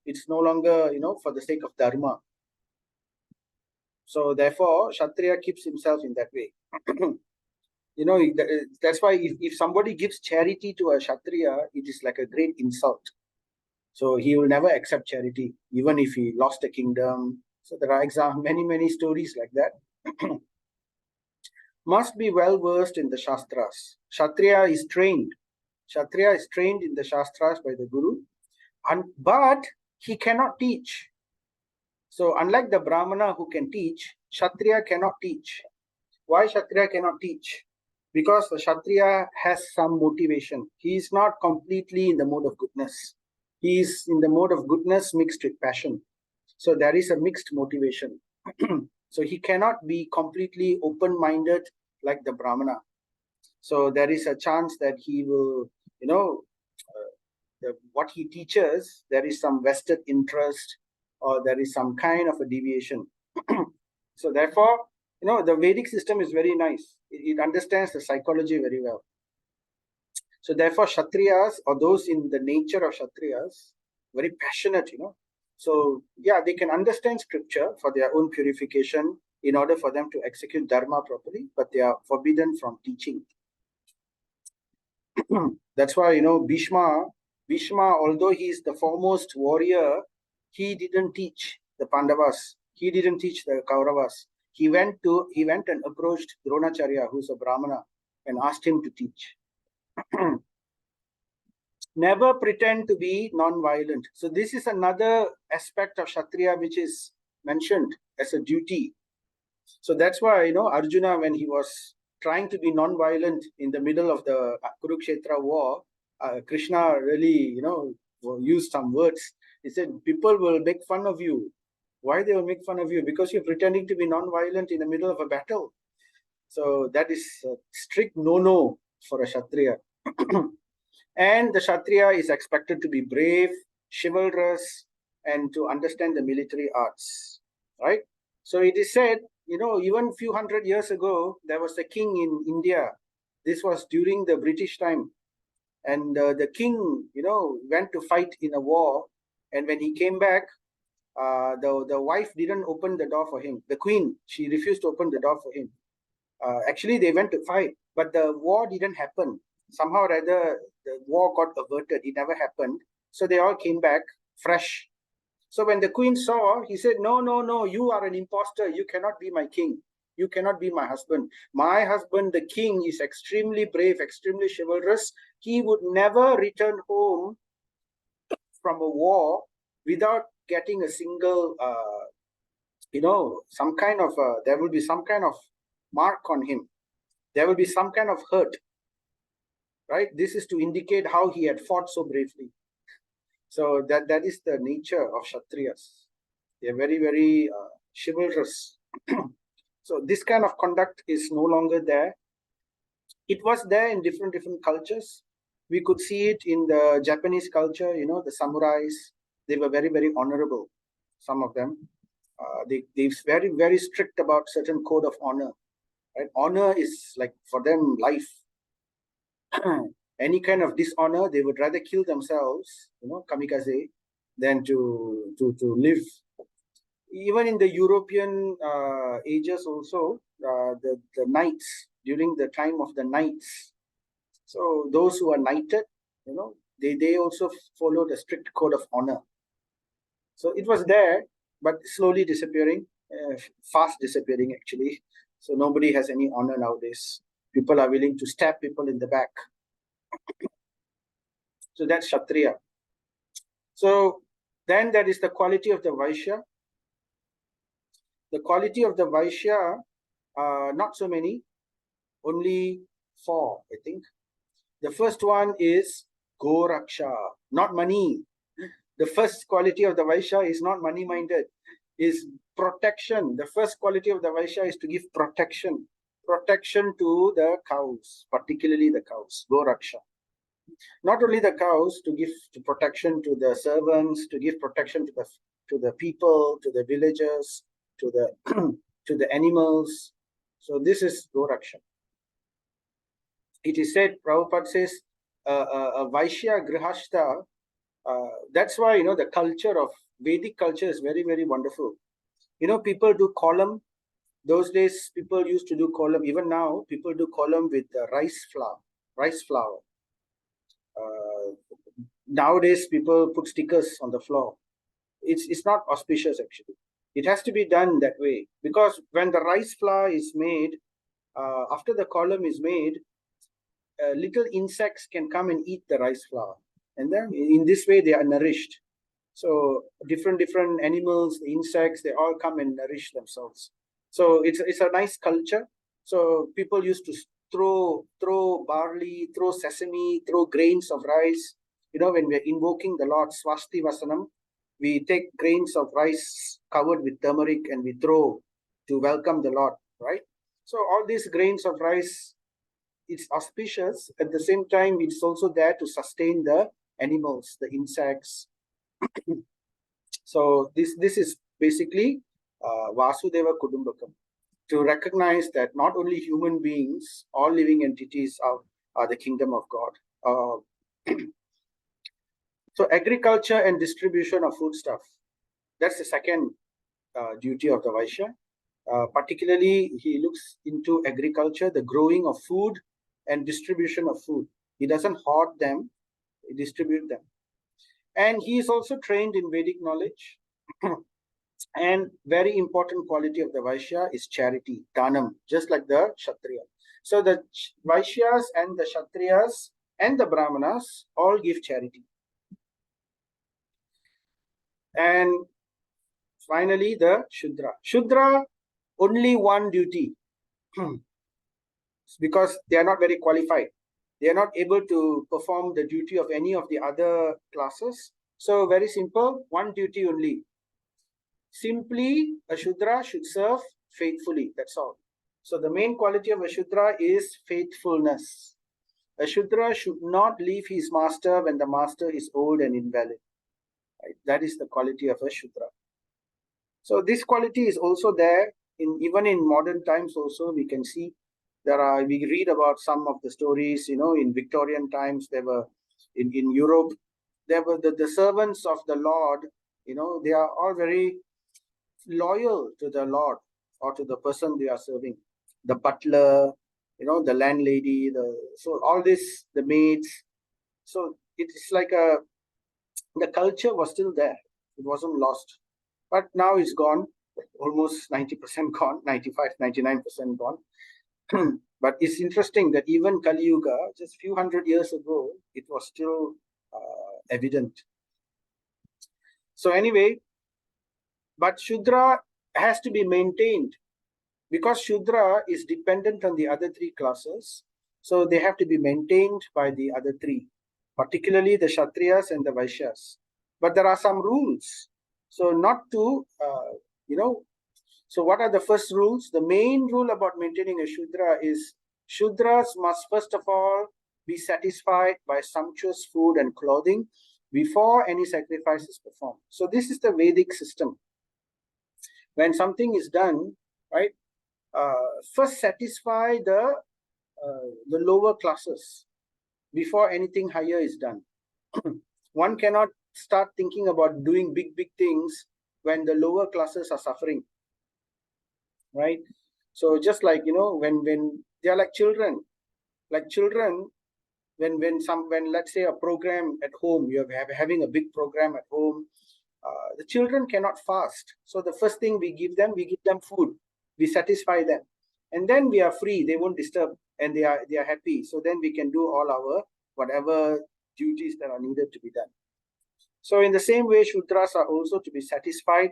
It's no longer, for the sake of dharma. So therefore, Kshatriya keeps himself in that way. That's why if somebody gives charity to a Kshatriya, it is like a great insult. So he will never accept charity, even if he lost a kingdom. So there are many stories like that. Must be well versed in the Shastras. Kshatriya is trained. Kshatriya is trained in the Shastras by the Guru, but he cannot teach. So unlike the Brahmana who can teach, Kshatriya cannot teach. Why Kshatriya cannot teach? Because the Kshatriya has some motivation. He is not completely in the mode of goodness. He is in the mode of goodness mixed with passion. So there is a mixed motivation. So he cannot be completely open-minded like the Brahmana. So there is a chance that he will, what he teaches, there is some vested interest or there is some kind of a deviation. So therefore, the Vedic system is very nice. It understands the psychology very well. So therefore, Kshatriyas, or those in the nature of Kshatriyas, very passionate, So yeah, they can understand scripture for their own purification in order for them to execute dharma properly, but they are forbidden from teaching. That's why, Bhishma, although he is the foremost warrior, he didn't teach the Pandavas. He didn't teach the Kauravas. He went and approached Dronacharya, who's a Brahmana, and asked him to teach. Never pretend to be non-violent. So this is another aspect of Kshatriya which is mentioned as a duty. So that's why, Arjuna, when he was trying to be non-violent in the middle of the Kurukshetra war, Krishna really, used some words. He said, people will make fun of you. Why they will make fun of you? Because you're pretending to be non-violent in the middle of a battle. So that is a strict no-no for a Kshatriya. And the Kshatriya is expected to be brave, chivalrous, and to understand the military arts, right? So it is said, even a few hundred years ago, there was a king in India. This was during the British time. And the king, went to fight in a war. And when he came back, the wife didn't open the door for him. The queen, she refused to open the door for him. Actually, they went to fight, but the war didn't happen. Somehow or other, the war got averted. It never happened. So they all came back fresh. So when the queen saw, he said, no, you are an imposter. You cannot be my king. You cannot be my husband. My husband, the king, is extremely brave, extremely chivalrous. He would never return home from a war without getting a single, some kind of, there will be some kind of mark on him. There will be some kind of hurt, right? This is to indicate how he had fought so bravely. So that is the nature of Kshatriyas. They are very, very chivalrous. So this kind of conduct is no longer there. It was there in different cultures. We could see it in the Japanese culture, the samurais. They were very, very honorable, some of them. They're very, very strict about certain code of honor. Right? Honor is like for them life. Any kind of dishonor, they would rather kill themselves, kamikaze, than to live. Even in the European ages also, the knights, during the time of the knights, so those who are knighted, they also followed a strict code of honor. So it was there, but slowly disappearing, fast disappearing actually. So nobody has any honor nowadays. People are willing to stab people in the back. So that's Kshatriya. So then there is the quality of the Vaishya. The quality of the Vaishya, not so many, only 4, I think. The first one is Goraksha, not money. The first quality of the Vaishya is not money-minded, is protection. The first quality of the Vaishya is to give protection. Protection to the cows, particularly the cows, Goraksha. Not only the cows, to give protection to the servants, to give protection to the people, to the villagers, to the to the animals. So this is Goraksha. It is said, Prabhupada says, a Vaishya Grihastha, that's why, the culture of Vedic culture is very, very wonderful. People do kolam. Those days, people used to do kolam. Even now, people do kolam with rice flour. Nowadays, people put stickers on the floor. It's not auspicious, actually. It has to be done that way, because when the rice flour is made, after the kolam is made, little insects can come and eat the rice flour, and then in this way they are nourished. So different animals, the insects, they all come and nourish themselves. So it's a nice culture. So people used to throw barley, throw sesame, throw grains of rice. When we're invoking the Lord, Swasti Vasanam, we take grains of rice covered with turmeric and we throw to welcome the Lord, right? So all these grains of rice, it's auspicious. At the same time, it's also there to sustain the animals, the insects. So this is basically Vasudeva Kudumbakam, to recognize that not only human beings, all living entities are the kingdom of God. So agriculture and distribution of foodstuff, that's the second duty of the Vaishya. Particularly, he looks into agriculture, the growing of food and distribution of food. He doesn't hoard them, he distributes them. And he is also trained in Vedic knowledge. And very important quality of the Vaishya is charity, Dhanam, just like the Kshatriya. So the Vaishyas and the Kshatriyas and the Brahmanas all give charity. And finally, the Shudra. Shudra, only one duty, because they are not very qualified. They are not able to perform the duty of any of the other classes. So very simple, one duty only. Simply, a Shudra should serve faithfully, that's all. So the main quality of a Shudra is faithfulness. A Shudra should not leave his master when the master is old and invalid. Right? That is the quality of a Shudra. So this quality is also there, even in modern times also we can see. We read about some of the stories, in Victorian times, there were, in Europe, there were the servants of the Lord, they are all very loyal to the Lord or to the person they are serving. The butler, the landlady, so all this, the maids. So it's like the culture was still there. It wasn't lost. But now it's gone. almost 90% gone, 95, 99% gone. But it's interesting that even Kali Yuga, just few hundred years ago, it was still evident. So anyway, but Shudra has to be maintained because Shudra is dependent on the other three classes. So they have to be maintained by the other three, particularly the Kshatriyas and the Vaishyas. But there are some rules. So not to, so what are the first rules? The main rule about maintaining a Shudra is Shudras must first of all be satisfied by sumptuous food and clothing before any sacrifice is performed. So this is the Vedic system. When something is done, right, first satisfy the lower classes before anything higher is done. One cannot start thinking about doing big things when the lower classes are suffering, right? So just like, when they are like children, when let's say a program at home, you're having a big program at home, the children cannot fast. So the first thing we give them food, we satisfy them, and then we are free. They won't disturb, and they are happy. So then we can do all our whatever duties that are needed to be done. So in the same way, Shudras are also to be satisfied.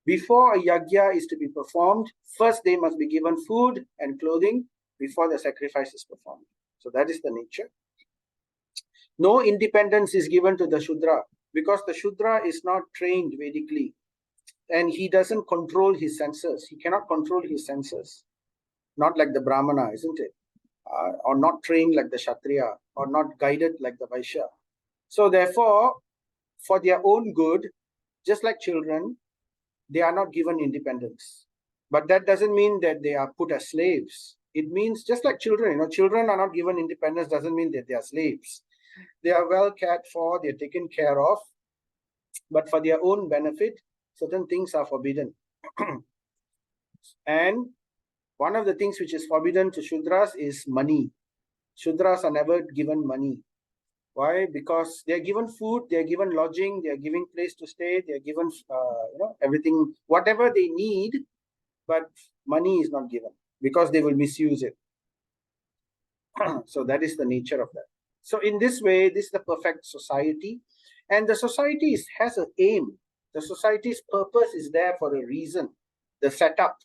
Before a yajna is to be performed, first they must be given food and clothing before the sacrifice is performed. So that is the nature. No independence is given to the Shudra because the Shudra is not trained Vedically and he doesn't control his senses. He cannot control his senses. Not like the Brahmana, isn't it? Or not trained like the Kshatriya or not guided like the Vaishya. So therefore, for their own good, just like children, they are not given independence. But that doesn't mean that they are put as slaves. It means just like children, children are not given independence doesn't mean that they are slaves. They are well cared for, they are taken care of, but for their own benefit, certain things are forbidden. And one of the things which is forbidden to Shudras is money. Shudras are never given money. Why? Because they are given food, they are given lodging, they are given place to stay, they are given everything, whatever they need, but money is not given because they will misuse it. So that is the nature of that. So in this way, this is the perfect society, and the society has an aim. The society's purpose is there for a reason, the setup.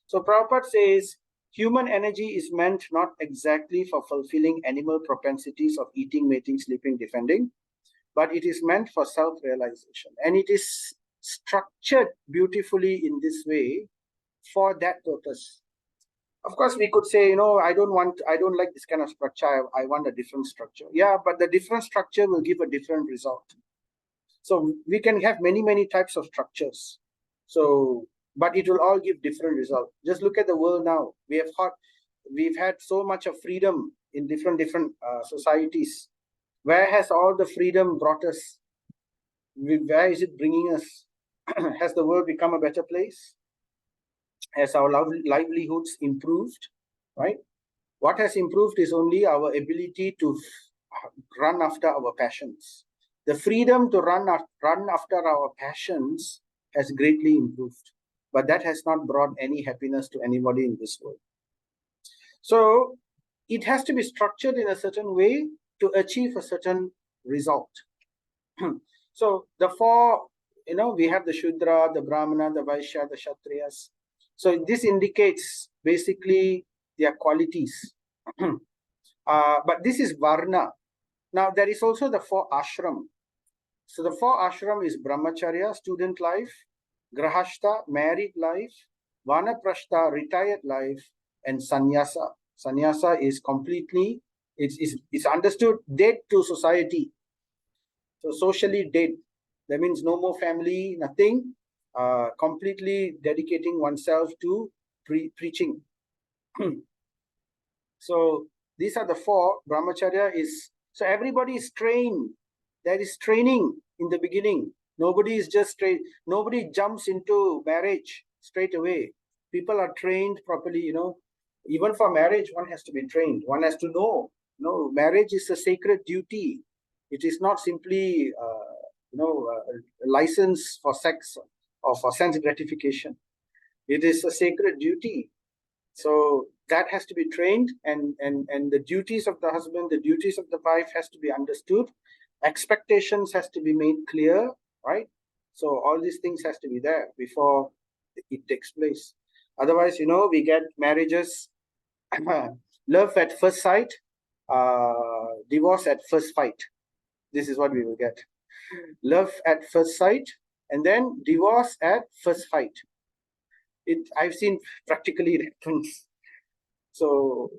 So Prabhupada says, human energy is meant not exactly for fulfilling animal propensities of eating, mating, sleeping, defending, but it is meant for self-realization. And it is structured beautifully in this way for that purpose. Of course, we could say, I don't like this kind of structure. I want a different structure. Yeah, but the different structure will give a different result. So we can have many types of structures. So, but it will all give different results. Just look at the world now. We've had so much of freedom in different societies. Where has all the freedom brought us? Where is it bringing us? Has the world become a better place? Has our livelihoods improved? Right? What has improved is only our ability to run after our passions. The freedom to run after our passions has greatly improved, but that has not brought any happiness to anybody in this world. So it has to be structured in a certain way to achieve a certain result. So the four, we have the Shudra, the Brahmana, the Vaishya, the Kshatriyas. So this indicates basically their qualities. But this is Varna. Now there is also the four ashram. So the four ashram is Brahmacharya, student life, Grahastha, married life, Vanaprastha, retired life, and Sannyasa. Sannyasa is completely, it's understood dead to society. So socially dead. That means no more family, nothing. Completely dedicating oneself to preaching. So these are the four. Brahmacharya is, so everybody is trained. There is training in the beginning. Nobody is just trained. Nobody jumps into marriage straight away. People are trained properly, Even for marriage, one has to be trained. One has to know. No, marriage is a sacred duty. It is not simply, a license for sex or for sense gratification. It is a sacred duty. So that has to be trained, and the duties of the husband, the duties of the wife has to be understood. Expectations has to be made clear, right? So all these things has to be there before it takes place. Otherwise, we get marriages, love at first sight, divorce at first fight. This is what we will get. Love at first sight, and then divorce at first fight. I've seen practically it happens. So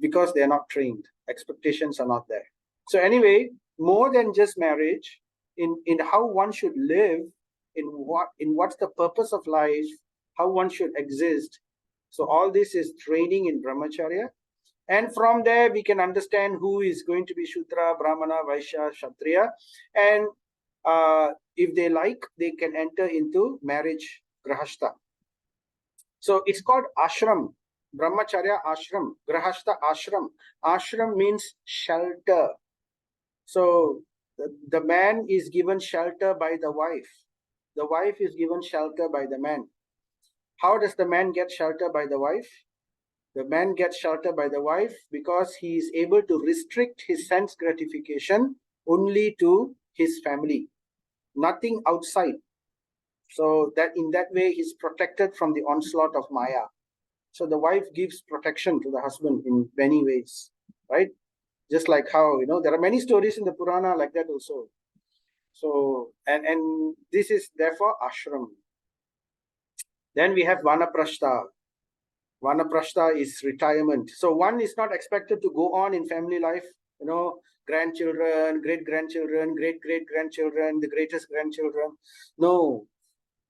because they are not trained, expectations are not there. So anyway, more than just marriage, in how one should live, in what's the purpose of life, how one should exist. So all this is training in brahmacharya, and from there we can understand who is going to be Shudra, Brahmana, Vaishya, Kshatriya, and if they like, they can enter into marriage, grahastha. So it's called ashram, brahmacharya ashram, grahastha ashram. Ashram means shelter. So the man is given shelter by the wife. The wife is given shelter by the man. How does the man get shelter by the wife? The man gets shelter by the wife because he is able to restrict his sense gratification only to his family, nothing outside. So that in that way he's protected from the onslaught of Maya. So the wife gives protection to the husband in many ways, right? Just like how, there are many stories in the Purana like that also. So, and this is therefore ashram. Then we have vanaprastha. Vanaprastha is retirement. So one is not expected to go on in family life, grandchildren, great-grandchildren, great-great-grandchildren, the greatest grandchildren. No.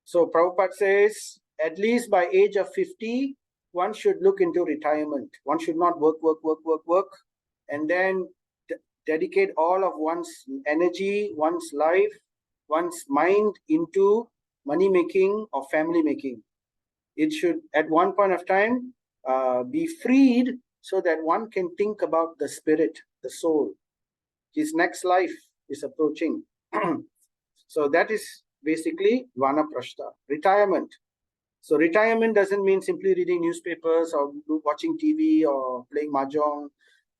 So Prabhupada says, at least by age of 50, one should look into retirement. One should not work, and then dedicate all of one's energy, one's life, one's mind into money making or family making. It should, at one point of time, be freed so that one can think about the spirit, the soul. His next life is approaching. So that is basically vanaprastha, retirement. So retirement doesn't mean simply reading newspapers or watching TV or playing mahjong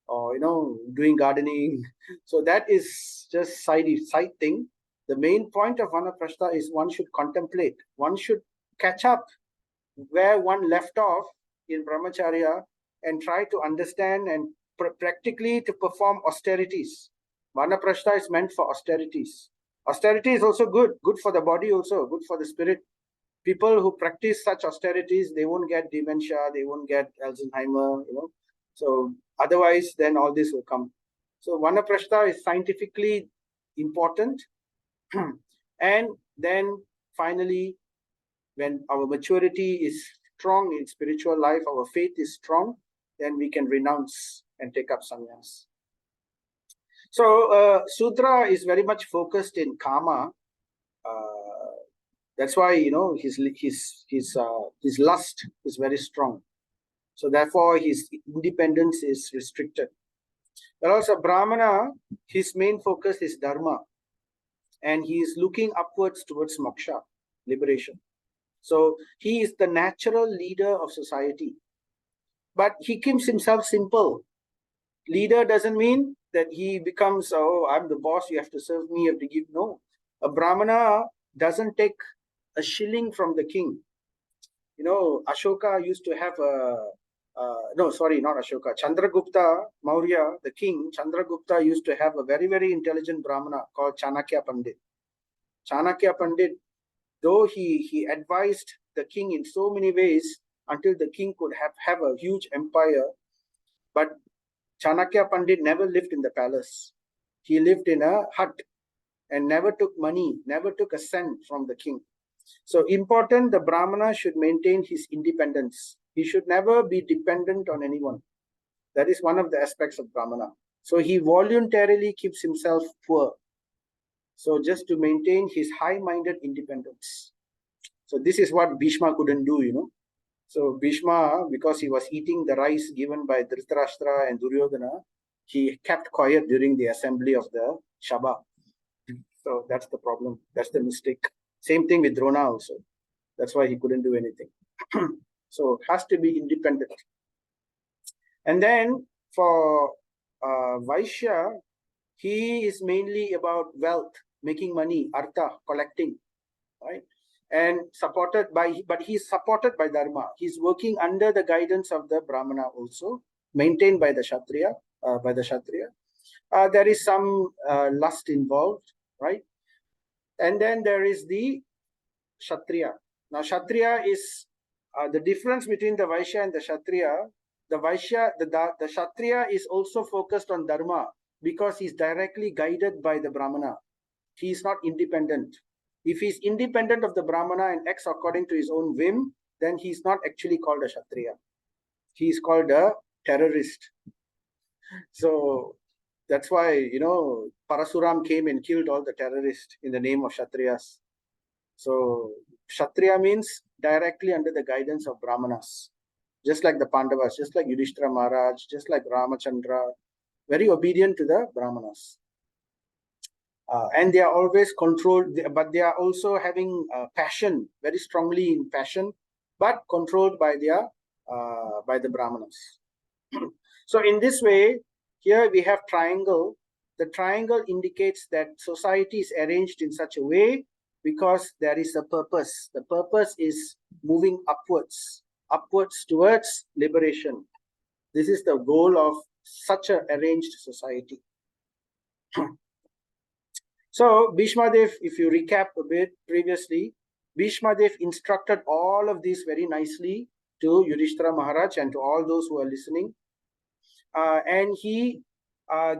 or doing gardening. So that is just side thing. The main point of vanaprastha is one should contemplate. One should catch up where one left off in brahmacharya and try to understand and practically to perform austerities. Vanaprastha is meant for austerities. Austerity is also good for the body also, good for the spirit. People who practice such austerities, they won't get dementia, they won't get Alzheimer, So otherwise, then all this will come. So vanaprastha is scientifically important. And then finally, when our maturity is strong in spiritual life, our faith is strong, then we can renounce and take up sannyas. So Sudra is very much focused in karma. That's why his lust is very strong. So therefore his independence is restricted. But also Brahmana, his main focus is dharma, and he is looking upwards towards moksha, liberation. So he is the natural leader of society, but he keeps himself simple. Leader doesn't mean that he becomes, I'm the boss, you have to serve me, you have to give. No, a Brahmana doesn't take a shilling from the king. Ashoka used to have not Ashoka. Chandragupta Maurya, the king, Chandragupta used to have a very, very intelligent Brahmana called Chanakya Pandit. Chanakya Pandit, though he advised the king in so many ways until the king could have a huge empire, but Chanakya Pandit never lived in the palace. He lived in a hut and never took money, never took a cent from the king. So important, the Brahmana should maintain his independence. He should never be dependent on anyone. That is one of the aspects of Brahmana. So he voluntarily keeps himself poor. So just to maintain his high-minded independence. So this is what Bhishma couldn't do, So Bhishma, because he was eating the rice given by Dhritarashtra and Duryodhana, he kept quiet during the assembly of the Sabha. So that's the problem. That's the mistake. Same thing with Drona also. That's why he couldn't do anything. So has to be independent. And then for Vaishya, he is mainly about wealth, making money, artha, collecting, right? And supported by, but he's supported by Dharma. He's working under the guidance of the Brahmana also, maintained by the Kshatriya, there is some lust involved, right? And then there is the Kshatriya. Now, Kshatriya is the difference between the Vaishya and the Kshatriya. The Vaishya, the Kshatriya is also focused on Dharma because he's directly guided by the Brahmana. He is not independent. If he's independent of the Brahmana and acts according to his own whim, then he's not actually called a Kshatriya. He is called a terrorist. So that's why, Parasuram came and killed all the terrorists in the name of Kshatriyas. So Kshatriya means directly under the guidance of Brahmanas, just like the Pandavas, just like Yudhishthira Maharaj, just like Ramachandra, very obedient to the Brahmanas. And they are always controlled, but they are also having passion, very strongly in passion, but controlled by the Brahmanas. So in this way, here we have triangle. The triangle indicates that society is arranged in such a way because there is a purpose. The purpose is moving upwards towards liberation. This is the goal of such an arranged society. So Bhishma Dev, if you recap a bit previously, Bhishma Dev instructed all of this very nicely to Yudhishthira Maharaj and to all those who are listening. And he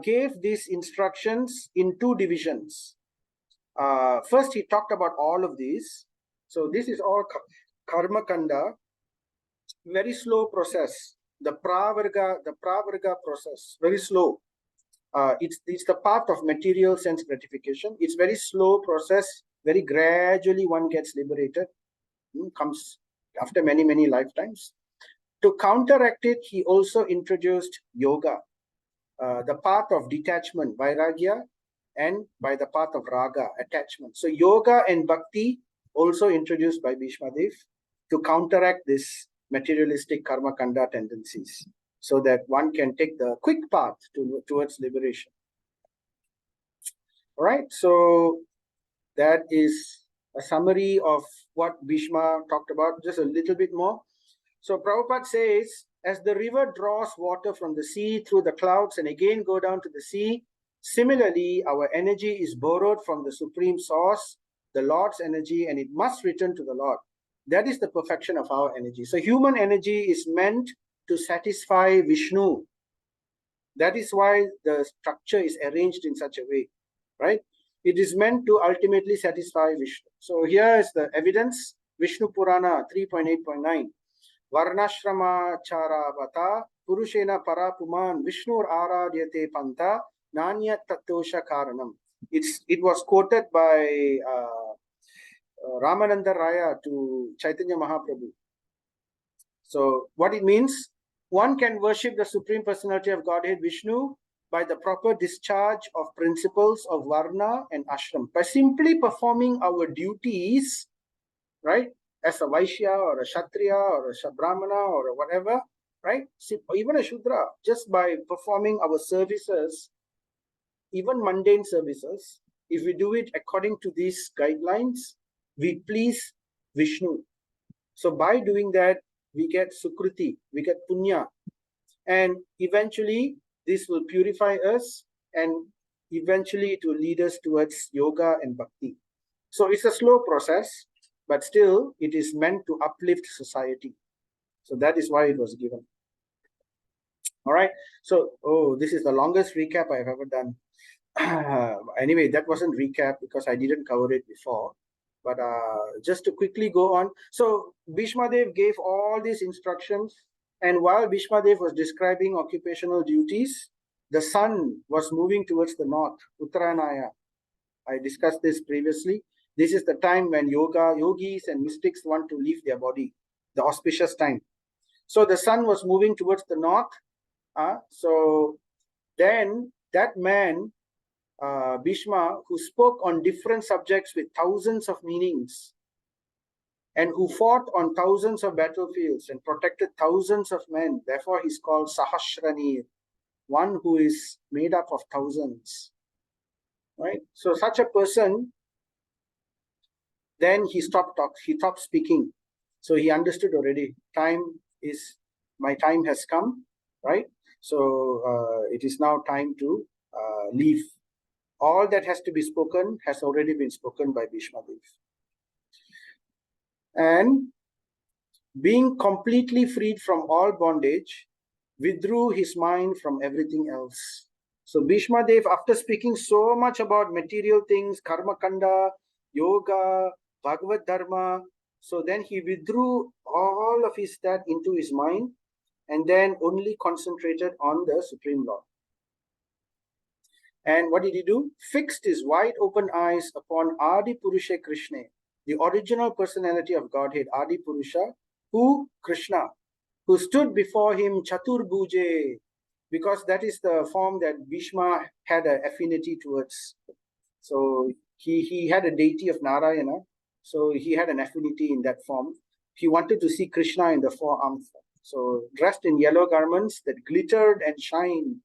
gave these instructions in two divisions. First, he talked about all of these. So this is all karma kanda, very slow process. The pravarga process, very slow. It's the path of material sense gratification. It's very slow process. Very gradually one gets liberated. Comes after many, many lifetimes. To counteract it, he also introduced yoga, the path of detachment, vairagya, and by the path of raga, attachment. So yoga and bhakti also introduced by Bhishma Dev to counteract this materialistic karma kanda tendencies, so that one can take the quick path towards liberation. All right, so that is a summary of what Bhishma talked about, just a little bit more. So Prabhupada says, as the river draws water from the sea through the clouds and again go down to the sea, similarly, our energy is borrowed from the Supreme Source, the Lord's energy, and it must return to the Lord. That is the perfection of our energy. So human energy is meant to satisfy Vishnu. That is why the structure is arranged in such a way, right? It is meant to ultimately satisfy Vishnu. So here is the evidence, Vishnu Purana 3.8.9. Varnashrama charavata purushena parapuman Vishnur aradyate panta nanya tattosha karanam. It was quoted by Ramananda Raya to Chaitanya Mahaprabhu. So what it means, one can worship the Supreme Personality of Godhead Vishnu by the proper discharge of principles of Varna and Ashram. By simply performing our duties, right, as a Vaishya or a Kshatriya or a Brahmana or whatever, right, or even a Shudra, just by performing our services, even mundane services, if we do it according to these guidelines, we please Vishnu. So by doing that, we get Sukruti, we get Punya. And eventually, this will purify us, and eventually it will lead us towards yoga and bhakti. So it's a slow process, but still it is meant to uplift society. So that is why it was given. All right. So, this is the longest recap I've ever done. Anyway, that wasn't recap because I didn't cover it before. But just to quickly go on. So Bhishma Dev gave all these instructions. And while Bhishma Dev was describing occupational duties, the sun was moving towards the north, Uttaranaya. I discussed this previously. This is the time when yogis and mystics want to leave their body, the auspicious time. So the sun was moving towards the north. So then that man, Bhishma, who spoke on different subjects with thousands of meanings, and who fought on thousands of battlefields and protected thousands of men. Therefore, he's called Sahasranir, one who is made up of thousands. Right? So such a person, then he stopped speaking. So he understood already, my time has come, right? So it is now time to leave. All that has to be spoken has already been spoken by Bhishma Dev. And being completely freed from all bondage, withdrew his mind from everything else. So Bhishma Dev, after speaking so much about material things, karma kanda, yoga, Bhagavad Dharma, so then he withdrew all of that into his mind and then only concentrated on the Supreme Lord. And what did he do? Fixed his wide open eyes upon Adi Purusha Krishna, the original personality of Godhead, Adi Purusha, who? Krishna, who stood before him Chaturbhuje, because that is the form that Bhishma had an affinity towards. So he had a deity of Narayana, so he had an affinity in that form. He wanted to see Krishna in the four-armed form. So dressed in yellow garments that glittered and shined.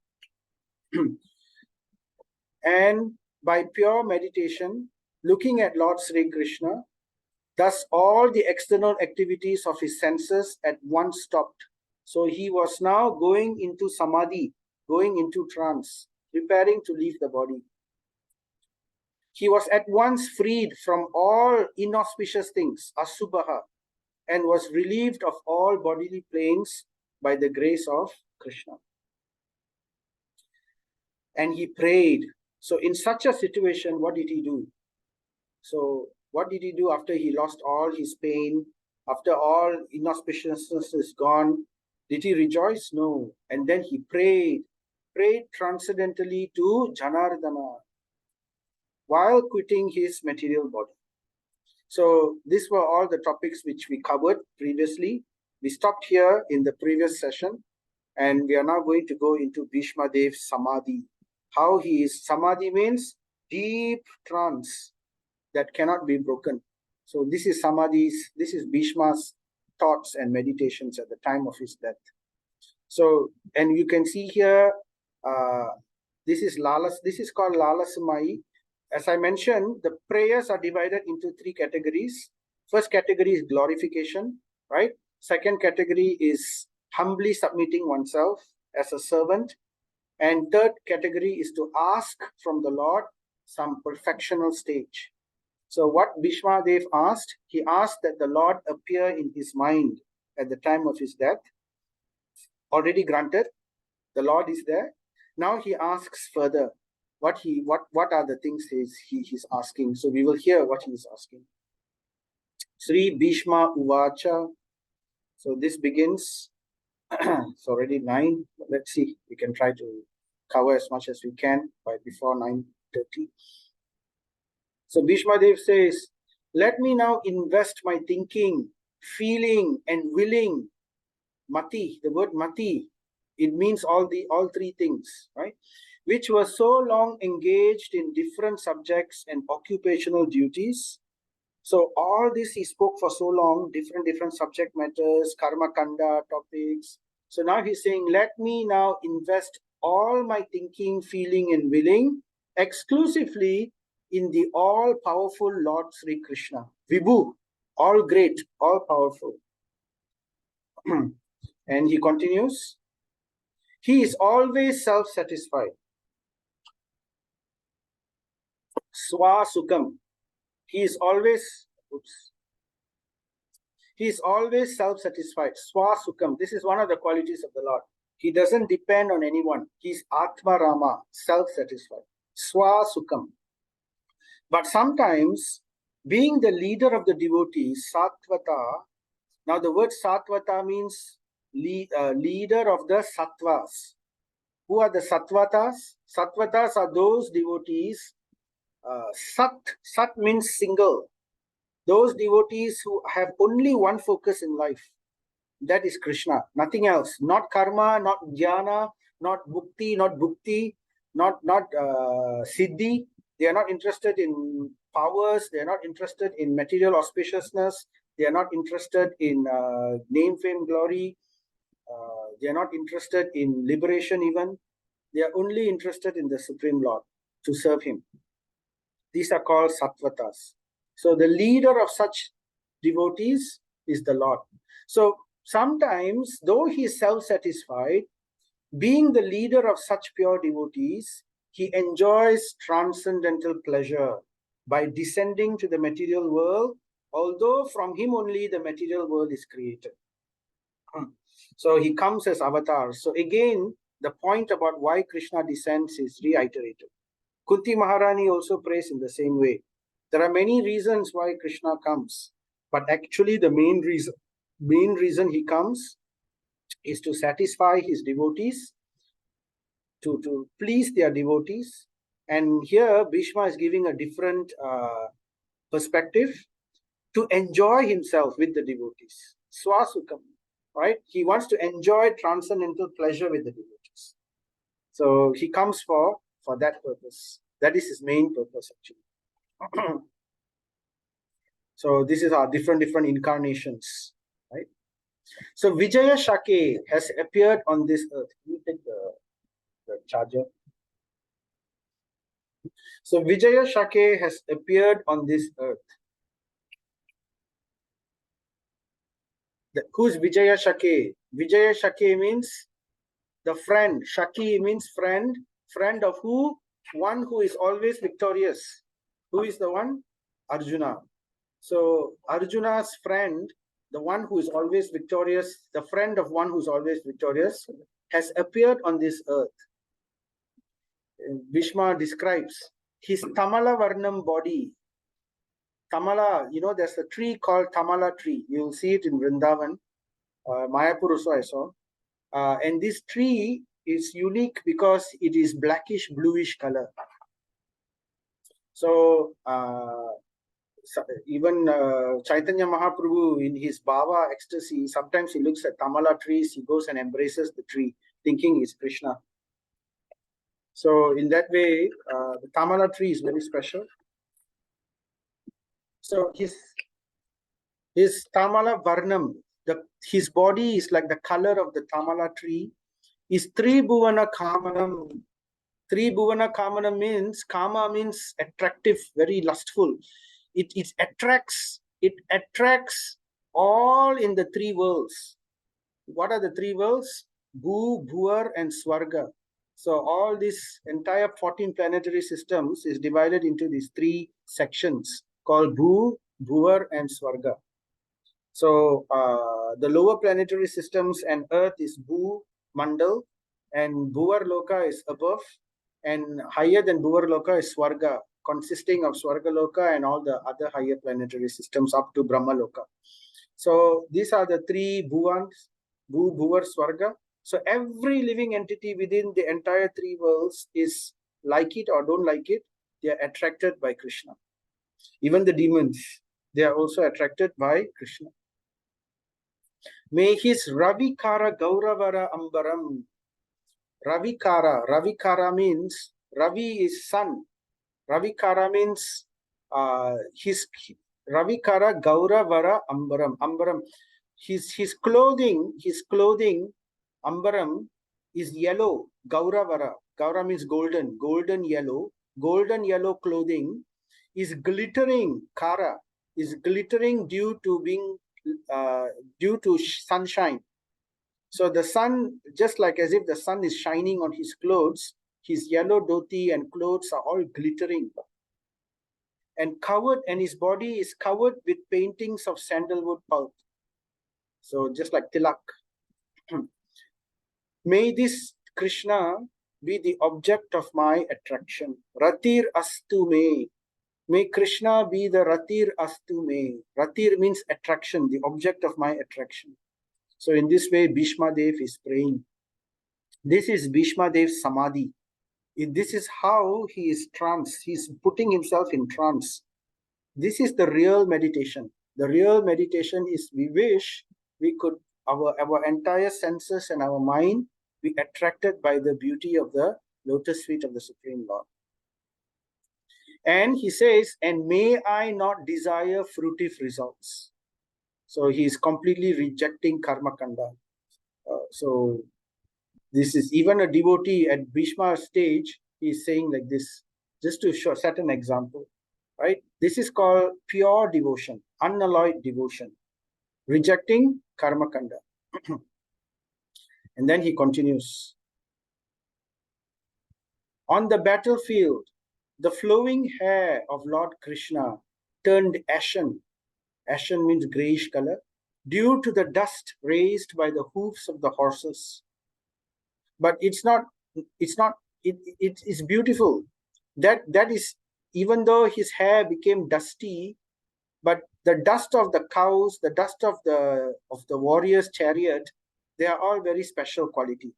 And by pure meditation, looking at Lord Sri Krishna, thus all the external activities of his senses at once stopped. So he was now going into samadhi, going into trance, preparing to leave the body. He was at once freed from all inauspicious things, asubhaha, and was relieved of all bodily pains by the grace of Krishna. And he prayed. So in such a situation, what did he do? So what did he do after he lost all his pain, after all inauspiciousness is gone? Did he rejoice? No. And then he prayed transcendentally to Janardana while quitting his material body. So these were all the topics which we covered previously. We stopped here in the previous session, and we are now going to go into Bhishma Dev's Samadhi. How he is, Samadhi means deep trance that cannot be broken. So this is Bhishma's thoughts and meditations at the time of his death. So, and you can see here, this is called Lalasamai. As I mentioned, the prayers are divided into three categories. First category is glorification, right? Second category is humbly submitting oneself as a servant. And third category is to ask from the Lord some perfectional stage. So what Bhishma Dev asked, he asked that the Lord appear in his mind at the time of his death. Already granted, the Lord is there. Now he asks further. What are the things he's asking? So we will hear what he is asking. Sri Bhishma Uvacha. So this begins. It's already 9. Let's see. We can try to cover as much as we can before 9:30. So Bhishma Dev says, let me now invest my thinking, feeling, and willing. Mati, the word mati, it means all three things, right? Which were so long engaged in different subjects and occupational duties. So all this he spoke for so long, different subject matters, karma kanda topics. So now he's saying, let me now invest all my thinking, feeling, and willing exclusively in the all-powerful Lord Sri Krishna. Vibhu, all great, all-powerful. And he continues, he is always self-satisfied. Swa Sukam. He is always self-satisfied. Swa Sukam. This is one of the qualities of the Lord. He doesn't depend on anyone. He's Atma Rama, self-satisfied. Swa Sukam. But sometimes, being the leader of the devotees, Satvata, now the word Satvata means leader of the Sattvas. Who are the Sattvatas? Sattvatas are those devotees. Sat means single. Those devotees who have only one focus in life. That is Krishna, nothing else. Not karma, not jnana, not bhukti, not siddhi. They are not interested in powers. They are not interested in material auspiciousness. They are not interested in name, fame, glory. They are not interested in liberation even. They are only interested in the Supreme Lord, to serve Him. These are called sattvatas. So the leader of such devotees is the Lord. So sometimes, though he is self-satisfied, being the leader of such pure devotees, he enjoys transcendental pleasure by descending to the material world, although from him only the material world is created. So he comes as avatar. So again, the point about why Krishna descends is reiterated. Kunti Maharani also prays in the same way. There are many reasons why Krishna comes, but actually the main reason he comes is to satisfy his devotees, to please their devotees. And here Bhishma is giving a different perspective, to enjoy himself with the devotees. Swasukam, right? He wants to enjoy transcendental pleasure with the devotees. So he comes for that purpose. That is his main purpose, actually. So this is our different incarnations, right? So Vijaya Shake has appeared on this earth. Can you take the charger? So Vijaya Shake has appeared on this earth. Who's Vijaya Shake? Vijaya Shake means the friend. Shaki means friend. Friend of who? One who is always victorious. Who is the one? Arjuna. So Arjuna's friend, the one who is always victorious, the friend of one who is always victorious, has appeared on this earth. Bhishma describes his Tamala Varnam body. Tamala, there's a tree called Tamala tree. You'll see it in Vrindavan. Mayapur also I saw. And this tree is unique because it is blackish, bluish color. So even Chaitanya Mahaprabhu, in his Bhava ecstasy, sometimes he looks at Tamala trees, he goes and embraces the tree, thinking it's Krishna. So in that way, the Tamala tree is very special. So his Tamala Varnam, his body is like the color of the Tamala tree, is Tribhuvana Kamanam. Tribhuvana Kamanam means, Kama means attractive, very lustful. It attracts all in the three worlds. What are the three worlds? Bhu, Bhuvar, and Swarga. So all this entire 14 planetary systems is divided into these three sections called Bhu, Bhuvar, and Swarga. So the lower planetary systems and Earth is Bhu Mandal, and Bhuvar Loka is above, and higher than Bhuvar Loka is Swarga, consisting of Swarga Loka and all the other higher planetary systems up to Brahma Loka. So these are the three Bhuvans, Bhu, Bhuvar, Swarga. So every living entity within the entire three worlds is, like it or don't like it, they are attracted by Krishna. Even the demons, they are also attracted by Krishna. May his Ravikara Gauravara Ambaram. Ravikara means, Ravi is sun. Ravikara means his Ravikara Gauravara Ambaram. His clothing, Ambaram is yellow. Gauravara. Gaura means golden yellow. Golden yellow clothing is glittering. Kara is glittering due to sunshine. So the sun, just like as if the sun is shining on his clothes, his yellow dhoti and clothes are all glittering. And his body is covered with paintings of sandalwood pulp. So just like tilak. May this Krishna be the object of my attraction. Ratir astu me. May Krishna be the Ratir astu me. Ratir means attraction, the object of my attraction. So in this way, Bhishma Dev is praying. This is Bhishma Dev's Samadhi. This is how he is trance. He's putting himself in trance. This is the real meditation. The real meditation is, we wish we could, our entire senses and our mind be attracted by the beauty of the lotus feet of the Supreme Lord. And he says, and may I not desire fruitive results. So he is completely rejecting karma kanda. So this is even a devotee at Bhishma's stage. He is saying like this, just to set an example, right? This is called pure devotion, unalloyed devotion, rejecting karma kanda. And then he continues. On the battlefield, the flowing hair of Lord Krishna turned ashen. Ashen means grayish color, due to the dust raised by the hoofs of the horses. But it is beautiful. That is, even though his hair became dusty, but the dust of the cows, the dust of the warrior's chariot, they are all very special quality.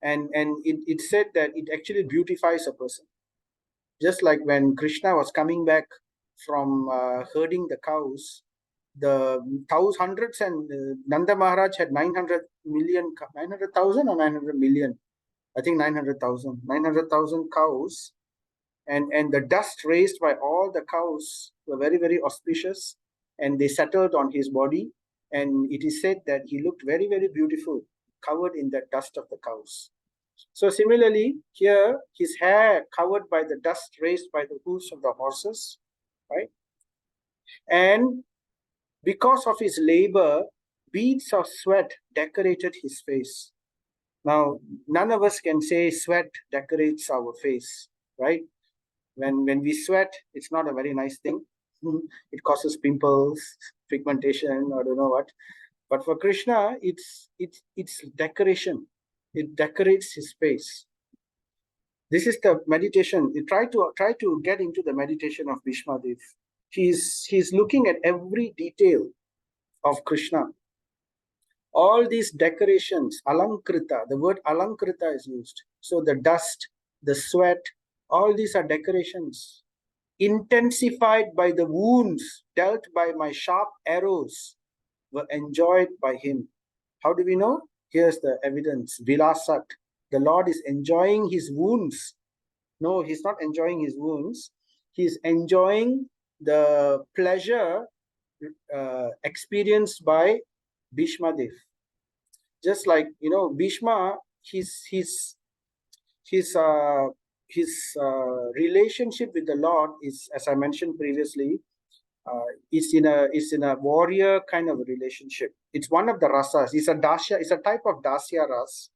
And it said that it actually beautifies a person. Just like when Krishna was coming back from herding the cows, the hundreds, and Nanda Maharaj had 900 million, 900,000 or 900 million, I think 900,000 cows, and the dust raised by all the cows were very, very auspicious, and they settled on his body, and it is said that he looked very, very beautiful, covered in that dust of the cows. So similarly, here his hair covered by the dust raised by the hooves of the horses, right? And because of his labor, beads of sweat decorated his face. Now, none of us can say sweat decorates our face, right? When we sweat, it's not a very nice thing. It causes pimples, pigmentation, or I don't know what. But for Krishna, it's decoration. It decorates his face. This is the meditation. You try to get into the meditation of Bhishma Dev. He's looking at every detail of Krishna. All these decorations, alankrita, the word alankrita is used. So the dust, the sweat, all these are decorations, intensified by the wounds dealt by my sharp arrows, were enjoyed by him. How do we know? Here's the evidence. Vilasat. The Lord is enjoying his wounds. No, he's not enjoying his wounds. He's enjoying the pleasure experienced by Bhishma Dev. Just like, Bhishma, his relationship with the Lord is, as I mentioned previously, is in a warrior kind of relationship. It's one of the rasas. It's a type of dasya ras,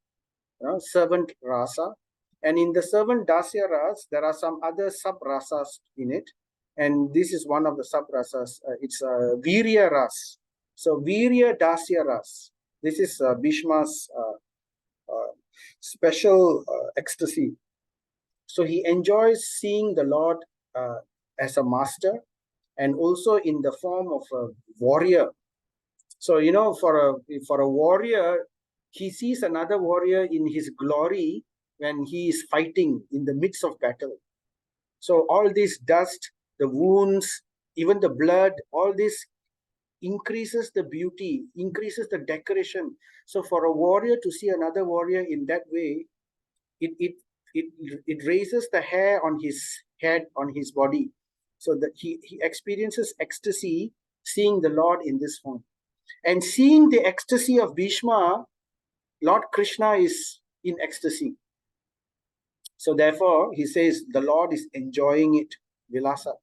servant rasa. And in the servant dasya ras, there are some other sub rasas in it. And this is one of the sub rasas. It's virya ras. So virya dasya ras. This is Bhishma's special ecstasy. So he enjoys seeing the Lord as a master, and also in the form of a warrior. So for a warrior, he sees another warrior in his glory when he is fighting in the midst of battle. So all this dust, the wounds, even the blood, all this increases the beauty, increases the decoration. So for a warrior to see another warrior in that way, it raises the hair on his head, on his body, so that he experiences ecstasy seeing the Lord in this form. And seeing the ecstasy of Bhishma, Lord Krishna is in ecstasy. So therefore, he says the Lord is enjoying it, vilasat.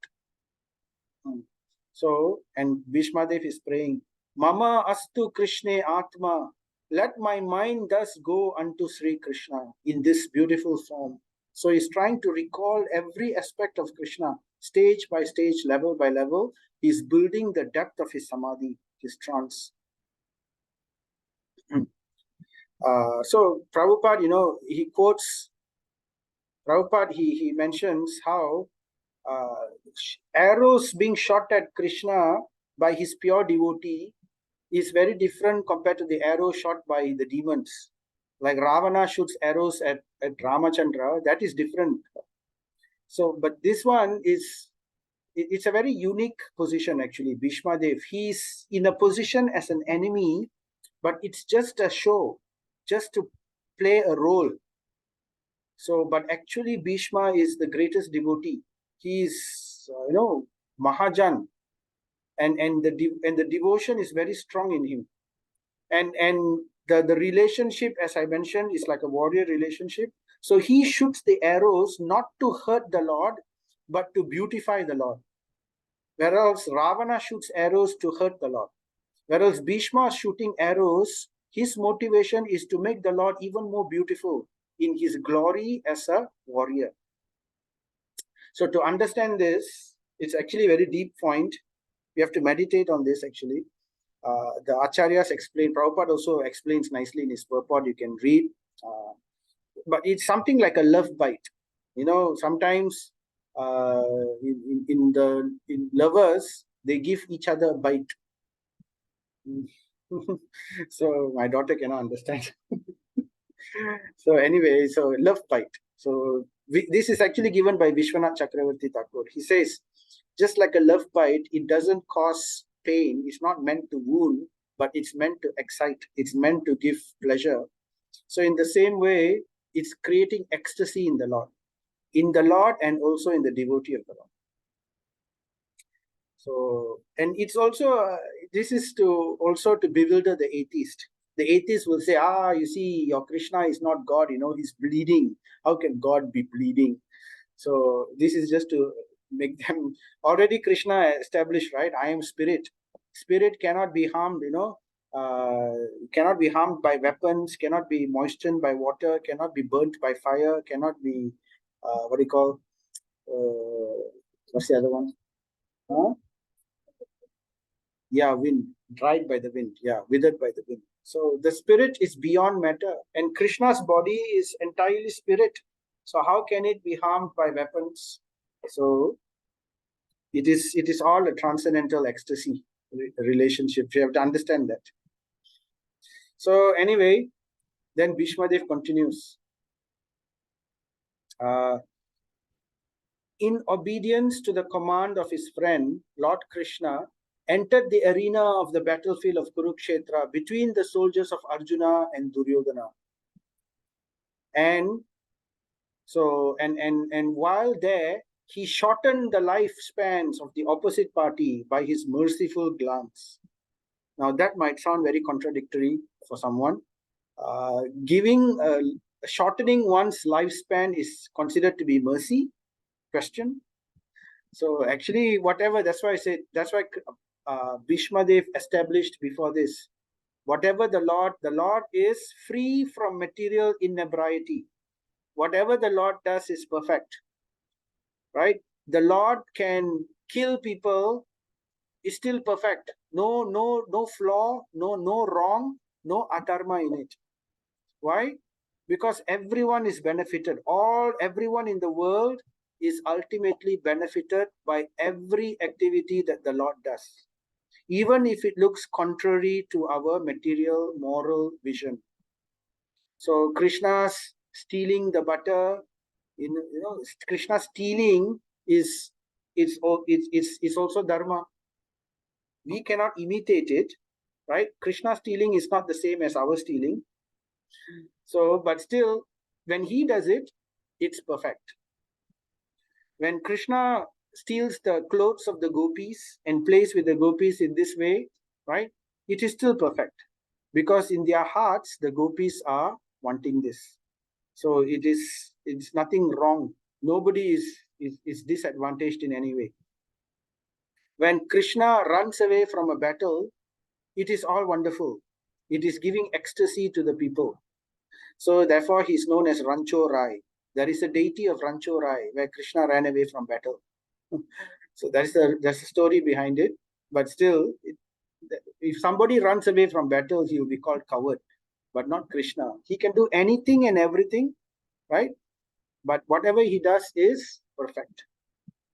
So, and Bhishma Dev is praying, Mama astu Krishne Atma, let my mind thus go unto Sri Krishna in this beautiful form. So he's trying to recall every aspect of Krishna, stage by stage, level by level. He's building the depth of his samadhi, his trance. So Prabhupada, he quotes, Prabhupada, he mentions how arrows being shot at Krishna by his pure devotee is very different compared to the arrow shot by the demons. Like Ravana shoots arrows at Ramachandra, that is different. So, but this one it's a very unique position actually. Bhishma Dev, he's in a position as an enemy, but it's just a show, just to play a role. So, but actually Bhishma is the greatest devotee. He is, Mahajan. and the devotion is very strong in him, and the relationship, as I mentioned, is like a warrior relationship. So he shoots the arrows not to hurt the Lord, but to beautify the Lord. Whereas Ravana shoots arrows to hurt the Lord. Whereas Bhishma shooting arrows, his motivation is to make the Lord even more beautiful in his glory as a warrior. So to understand this, it's actually a very deep point. We have to meditate on this actually. The Acharyas explain, Prabhupada also explains nicely in his purport, you can read. But it's something like a love bite. Sometimes in lovers, they give each other a bite. So my daughter cannot understand. So anyway, so love bite. So this is actually given by Vishwanath Chakravarti Thakur. He says, just like a love bite, it doesn't cause pain. It's not meant to wound, but it's meant to excite. It's meant to give pleasure. So in the same way, it's creating ecstasy in the Lord and also in the devotee of the Lord. So, and it's also, this is also to bewilder the atheist. The atheist will say, you see, your Krishna is not God, he's bleeding. How can God be bleeding? So this is just to make them, already Krishna established, right? I am spirit. Spirit cannot be harmed, cannot be harmed by weapons, cannot be moistened by water, cannot be burnt by fire, cannot be, what's the other one? Huh? Yeah, wind, dried by the wind. Yeah, withered by the wind. So the spirit is beyond matter, and Krishna's body is entirely spirit. So how can it be harmed by weapons? So it is all a transcendental ecstasy relationship. You have to understand that. So anyway, then Bhishmadev continues. In obedience to the command of his friend, Lord Krishna entered the arena of the battlefield of Kurukshetra between the soldiers of Arjuna and Duryodhana. And so, and while there, he shortened the lifespans of the opposite party by his merciful glance. Now, that might sound very contradictory for someone. Shortening one's lifespan is considered to be mercy? Question. So actually, whatever, that's why Bhishmadev established before this, whatever the Lord is free from material inebriety. Whatever the Lord does is perfect, right? The Lord can kill people, is still perfect. No flaw, no wrong, no adharma in it. Why? Because everyone is benefited. Everyone in the world is ultimately benefited by every activity that the Lord does, even if it looks contrary to our material moral vision. So Krishna's stealing the butter, Krishna stealing is also dharma. We cannot imitate it, right? Krishna stealing is not the same as our stealing. So, but still, when he does it, it's perfect. When Krishna steals the clothes of the gopis and plays with the gopis in this way, right? It is still perfect, because in their hearts, the gopis are wanting this. So it's nothing wrong. Nobody is disadvantaged in any way. When Krishna runs away from a battle, it is all wonderful. It is giving ecstasy to the people. So therefore, he is known as Rancho Rai. There is a deity of Rancho Rai where Krishna ran away from battle. So that's the story behind it. But still, if somebody runs away from battle, he will be called coward, but not Krishna. He can do anything and everything, right? But whatever he does is perfect.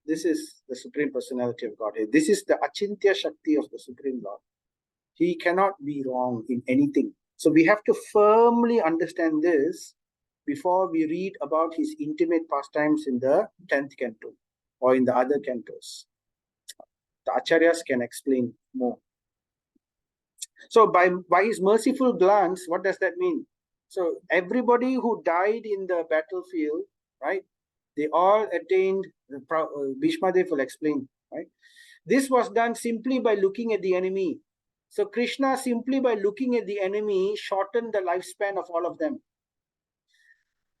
This is the Supreme Personality of Godhead. This is the Achintya Shakti of the Supreme Lord. He cannot be wrong in anything. So we have to firmly understand this before we read about his intimate pastimes in the 10th canto or in the other cantos. The Acharyas can explain more. So by his merciful glance, what does that mean? So everybody who died in the battlefield, right? They all attained, Bhishmadev will explain, right? This was done simply by looking at the enemy. So Krishna, simply by looking at the enemy, shortened the lifespan of all of them.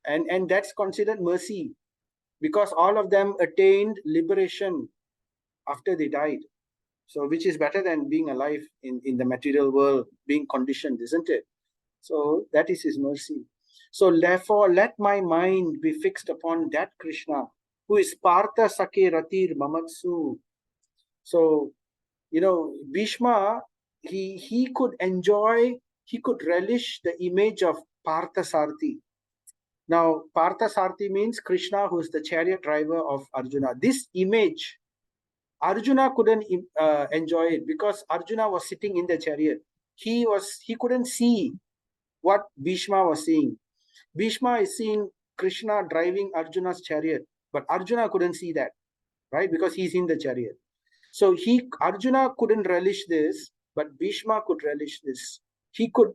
And that's considered mercy, because all of them attained liberation after they died. So which is better than being alive in the material world, being conditioned, isn't it? So that is his mercy. So therefore, let my mind be fixed upon that Krishna, who is Partha Sake Ratir Mamatsu. So, Bhishma, he could enjoy, he could relish the image of Partha Sarthi. Now, Partha Sarthi means Krishna, who is the chariot driver of Arjuna. This image, Arjuna couldn't enjoy it because Arjuna was sitting in the chariot. He couldn't see what Bhishma was seeing. Bhishma is seeing Krishna driving Arjuna's chariot, but Arjuna couldn't see that, right? Because he's in the chariot. So Arjuna couldn't relish this, but Bhishma could relish this. He could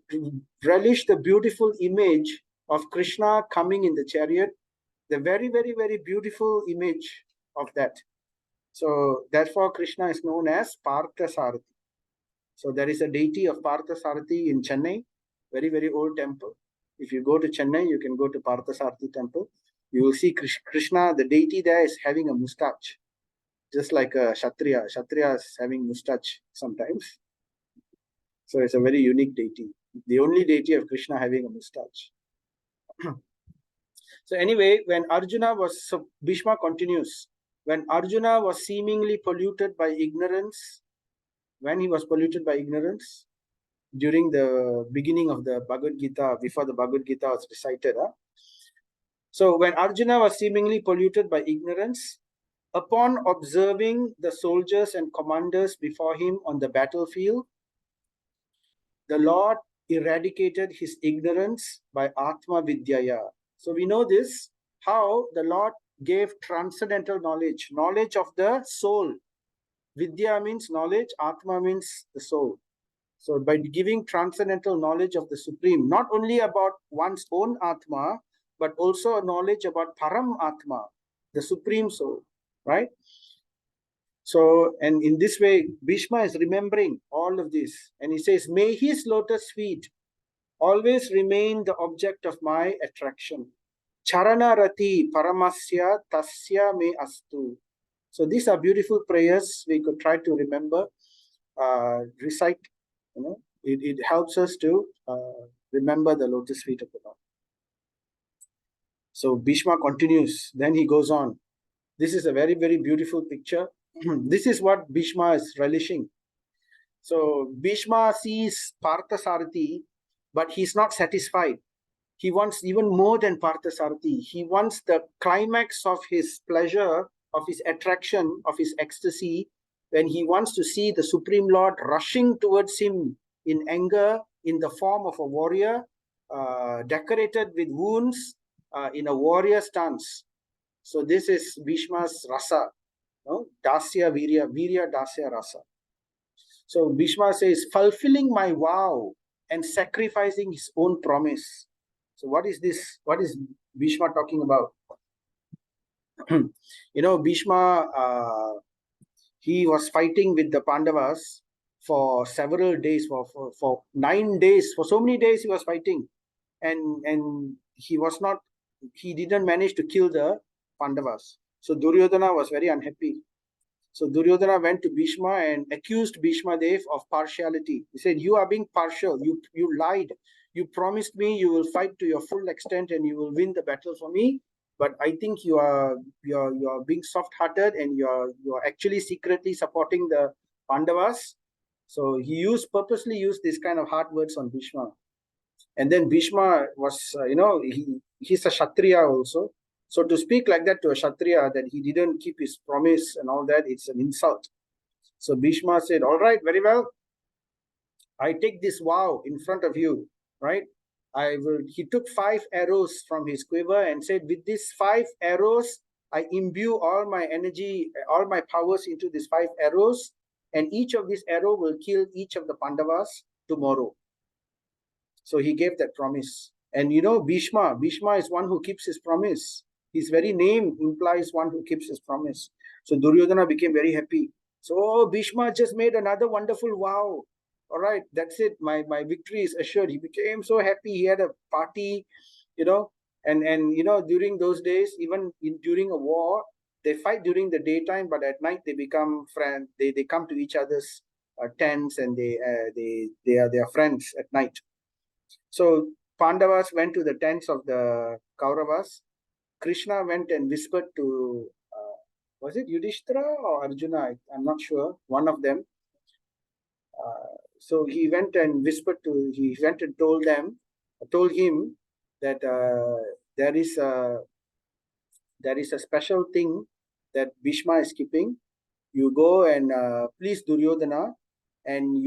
relish the beautiful image of Krishna coming in the chariot, the very, very, very beautiful image of that. So therefore, Krishna is known as Partha Sarathi. So there is a deity of Partha Sarathi in Chennai, very, very old temple. If you go to Chennai, you can go to Partha Sarathi temple. You will see Krishna, the deity there is having a mustache, just like a Kshatriya. Kshatriya is having mustache sometimes. So it's a very unique deity. The only deity of Krishna having a mustache. So anyway, when Arjuna was, so Bhishma continues, when Arjuna was seemingly polluted by ignorance, when he was polluted by ignorance, during the beginning of the Bhagavad Gita, before the Bhagavad Gita was recited. So when Arjuna was seemingly polluted by ignorance, upon observing the soldiers and commanders before him on the battlefield, the Lord eradicated his ignorance by Atma Vidyaya. So we know this, how the Lord gave transcendental knowledge, knowledge of the soul. Vidya means knowledge, Atma means the soul. So by giving transcendental knowledge of the Supreme, not only about one's own Atma, but also a knowledge about Param Atma, the Supreme Soul, right? So, and in this way, Bhishma is remembering all of this. And he says, may his lotus feet always remain the object of my attraction. Charana Rati Paramasya Tasya Me Astu. So these are beautiful prayers we could try to remember, recite. It helps us to remember the lotus feet of the Lord. So Bhishma continues. Then he goes on. This is a very, very beautiful picture. This is what Bhishma is relishing. So Bhishma sees Partha Sarathi, but he's not satisfied. He wants even more than Partha Sarathi. He wants the climax of his pleasure, of his attraction, of his ecstasy, when he wants to see the Supreme Lord rushing towards him in anger, in the form of a warrior, decorated with wounds, in a warrior stance. So this is Bhishma's rasa, dasya virya, virya dasya rasa. So Bhishma says, fulfilling my vow and sacrificing his own promise. So what is this? What is Bhishma talking about? Bhishma, he was fighting with the Pandavas for several days, for 9 days, for so many days he was fighting. And he didn't manage to kill the Pandavas. So Duryodhana was very unhappy. So Duryodhana went to Bhishma and accused Bhishma Dev of partiality. He said, you are being partial, you lied. You promised me you will fight to your full extent and you will win the battle for me. But I think you are being soft-hearted and you are actually secretly supporting the Pandavas. So he purposely used this kind of hard words on Bhishma. And then Bhishma was, he's a Kshatriya also. So to speak like that to a Kshatriya, that he didn't keep his promise and all that, it's an insult. So Bhishma said, all right, very well. I take this vow in front of you, right? He took 5 arrows from his quiver and said, with these 5 arrows, I imbue all my energy, all my powers into these 5 arrows, and each of these arrows will kill each of the Pandavas tomorrow. So he gave that promise. And Bhishma is one who keeps his promise. His very name implies one who keeps his promise. So Duryodhana became very happy. So Bhishma just made another wonderful vow. All right, that's it. My victory is assured. He became so happy. He had a party, you know, and during those days, even during a war, they fight during the daytime, but at night they become friends. They come to each other's tents, and they are friends at night. So Pandavas went to the tents of the Kauravas. Krishna went and whispered to, was it Yudhishthira or Arjuna? I'm not sure. One of them. So he went and he went and told him that there is a special thing that Bhishma is keeping. You go and please Duryodhana, and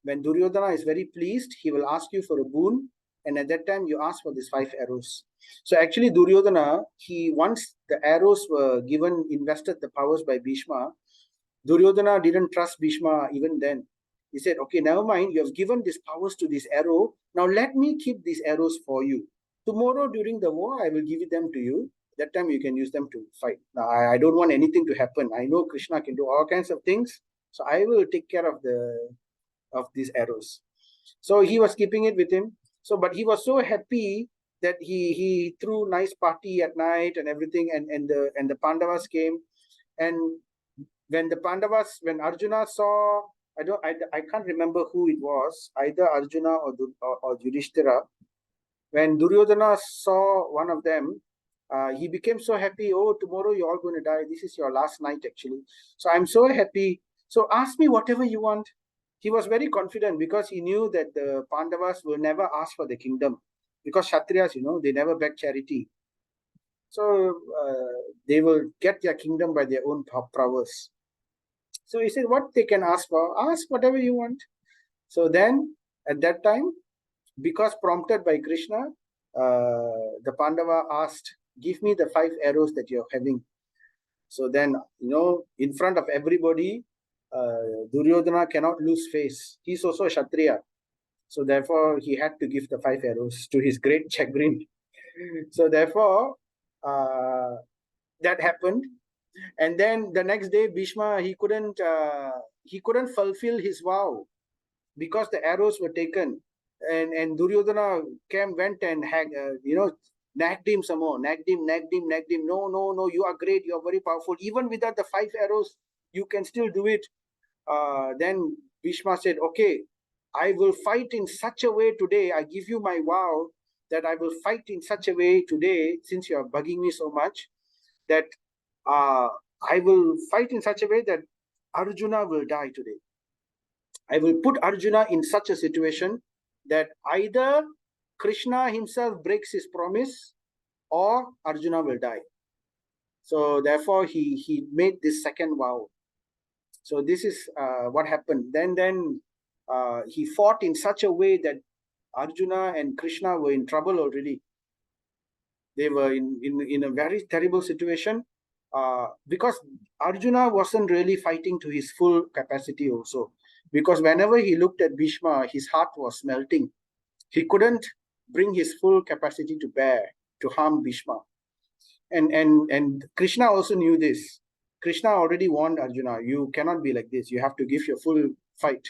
when Duryodhana is very pleased, he will ask you for a boon, and at that time you ask for these 5 arrows. So actually Duryodhana, once the arrows were given, invested the powers by Bhishma, Duryodhana didn't trust Bhishma even then. He said, okay, never mind, you have given these powers to this arrow, now let me keep these arrows for you. Tomorrow during the war, I will give them to you. That time you can use them to fight. Now, I don't want anything to happen. I know Krishna can do all kinds of things, so I will take care of these arrows. So he was keeping it with him. So, but he was so happy that he threw nice party at night and everything, and the Pandavas came, and when Arjuna saw, I can't remember who it was, either Arjuna or Yudhishthira. When Duryodhana saw one of them, he became so happy. Oh, tomorrow you're all going to die. This is your last night, actually. So I'm so happy. So ask me whatever you want. He was very confident because he knew that the Pandavas will never ask for the kingdom. Because Kshatriyas, they never beg charity. So they will get their kingdom by their own prowess. So he said, what they can ask for, ask whatever you want. So then, at that time, because prompted by Krishna, the Pandava asked, give me the 5 arrows that you're having. So then, in front of everybody, Duryodhana cannot lose face. He's also a Kshatriya. So therefore, he had to give the 5 arrows to his great chagrin. So therefore, that happened. And then the next day, Bhishma, he couldn't fulfill his vow because the arrows were taken, and Duryodhana went and nagged him some more, nagged him. No, you are great, you are very powerful. Even without the 5 arrows, you can still do it. Then Bhishma said, okay, I will fight in such a way today. I give you my vow that I will fight in such a way today, since you are bugging me so much, that I will fight in such a way that Arjuna will die today. I will put Arjuna in such a situation that either Krishna himself breaks his promise or Arjuna will die. So therefore, he made this second vow. So this is what happened. Then he fought in such a way that Arjuna and Krishna were in trouble already. They were in a very terrible situation because Arjuna wasn't really fighting to his full capacity also. Because whenever he looked at Bhishma, his heart was melting. He couldn't bring his full capacity to bear to harm Bhishma. And Krishna also knew this. Krishna already warned Arjuna, you cannot be like this. You have to give your full fight.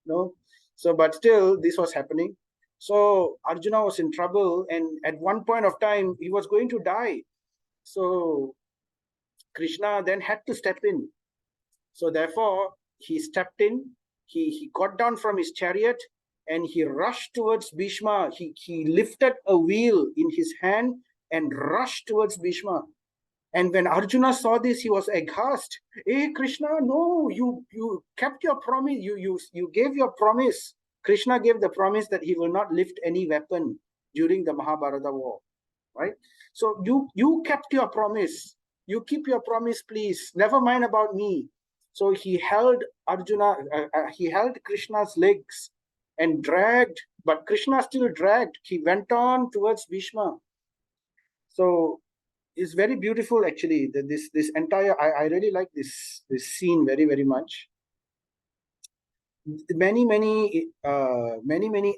No? So, but still, this was happening. So Arjuna was in trouble, and at one point of time, he was going to die. So Krishna then had to step in. So therefore, he stepped in. He got down from his chariot and he rushed towards Bhishma. He lifted a wheel in his hand and rushed towards Bhishma. And when Arjuna saw this, he was aghast. Hey, Krishna, no, you kept your promise. You gave your promise. Krishna gave the promise that he will not lift any weapon during the Mahabharata war, right? So you kept your promise. You keep your promise, please. Never mind about me. So he held he held Krishna's legs and dragged, but Krishna still dragged. He went on towards Bhishma. So it's very beautiful, actually. This entire, I really like this scene very, very much. Many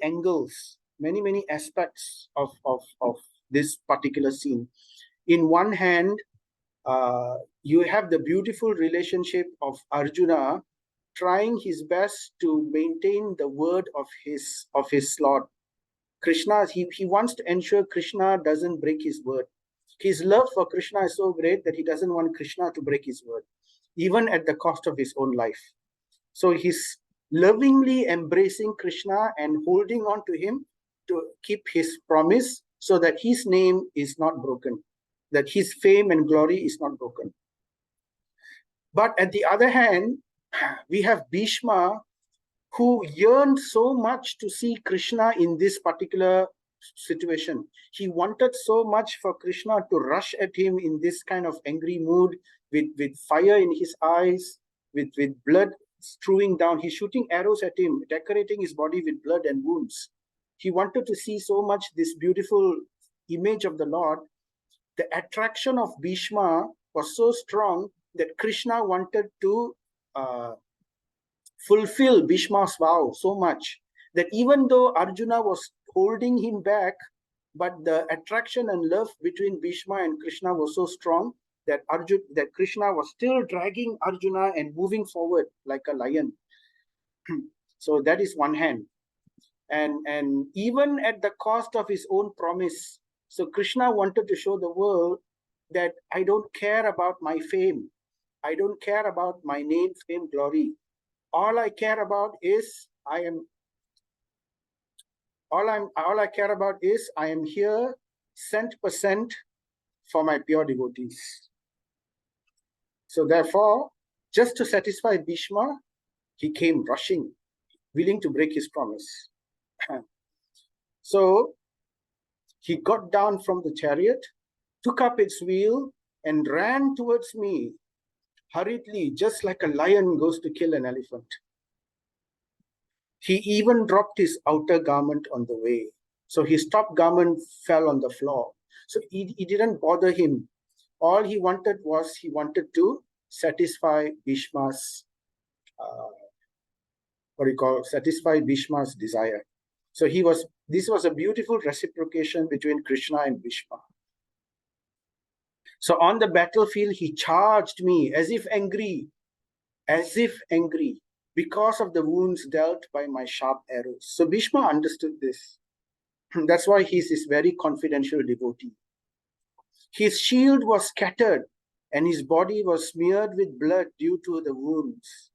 angles, many aspects of this particular scene. In one hand, you have the beautiful relationship of Arjuna trying his best to maintain the word of his Lord. Krishna, he wants to ensure Krishna doesn't break his word. His love for Krishna is so great that he doesn't want Krishna to break his word, even at the cost of his own life. So he's lovingly embracing Krishna and holding on to him to keep his promise so that his name is not broken, that his fame and glory is not broken. But at the other hand, we have Bhishma, who yearned so much to see Krishna in this particular situation. He wanted so much for Krishna to rush at him in this kind of angry mood, with fire in his eyes, with blood strewing down. He's shooting arrows at him, decorating his body with blood and wounds. He wanted to see so much this beautiful image of the Lord. The attraction of Bhishma was so strong that Krishna wanted to fulfill Bhishma's vow so much that even though Arjuna was holding him back, but the attraction and love between Bhishma and Krishna was so strong that Krishna was still dragging Arjuna and moving forward like a lion. So that is one hand. And even at the cost of his own promise. So Krishna wanted to show the world that I don't care about my fame. I don't care about my name, fame, glory. All I care about is I am here 100% for my pure devotees. So therefore, just to satisfy Bhishma, he came rushing, willing to break his promise. So he got down from the chariot, took up its wheel, and ran towards me hurriedly, just like a lion goes to kill an elephant. He even dropped his outer garment on the way. So his top garment fell on the floor. So it didn't bother him. All he wanted to satisfy Bhishma's, satisfy Bhishma's desire. So this was a beautiful reciprocation between Krishna and Bhishma. So on the battlefield, he charged me as if angry, because of the wounds dealt by my sharp arrows. So Bhishma understood this. That's why he's this very confidential devotee. His shield was scattered and his body was smeared with blood due to the wounds.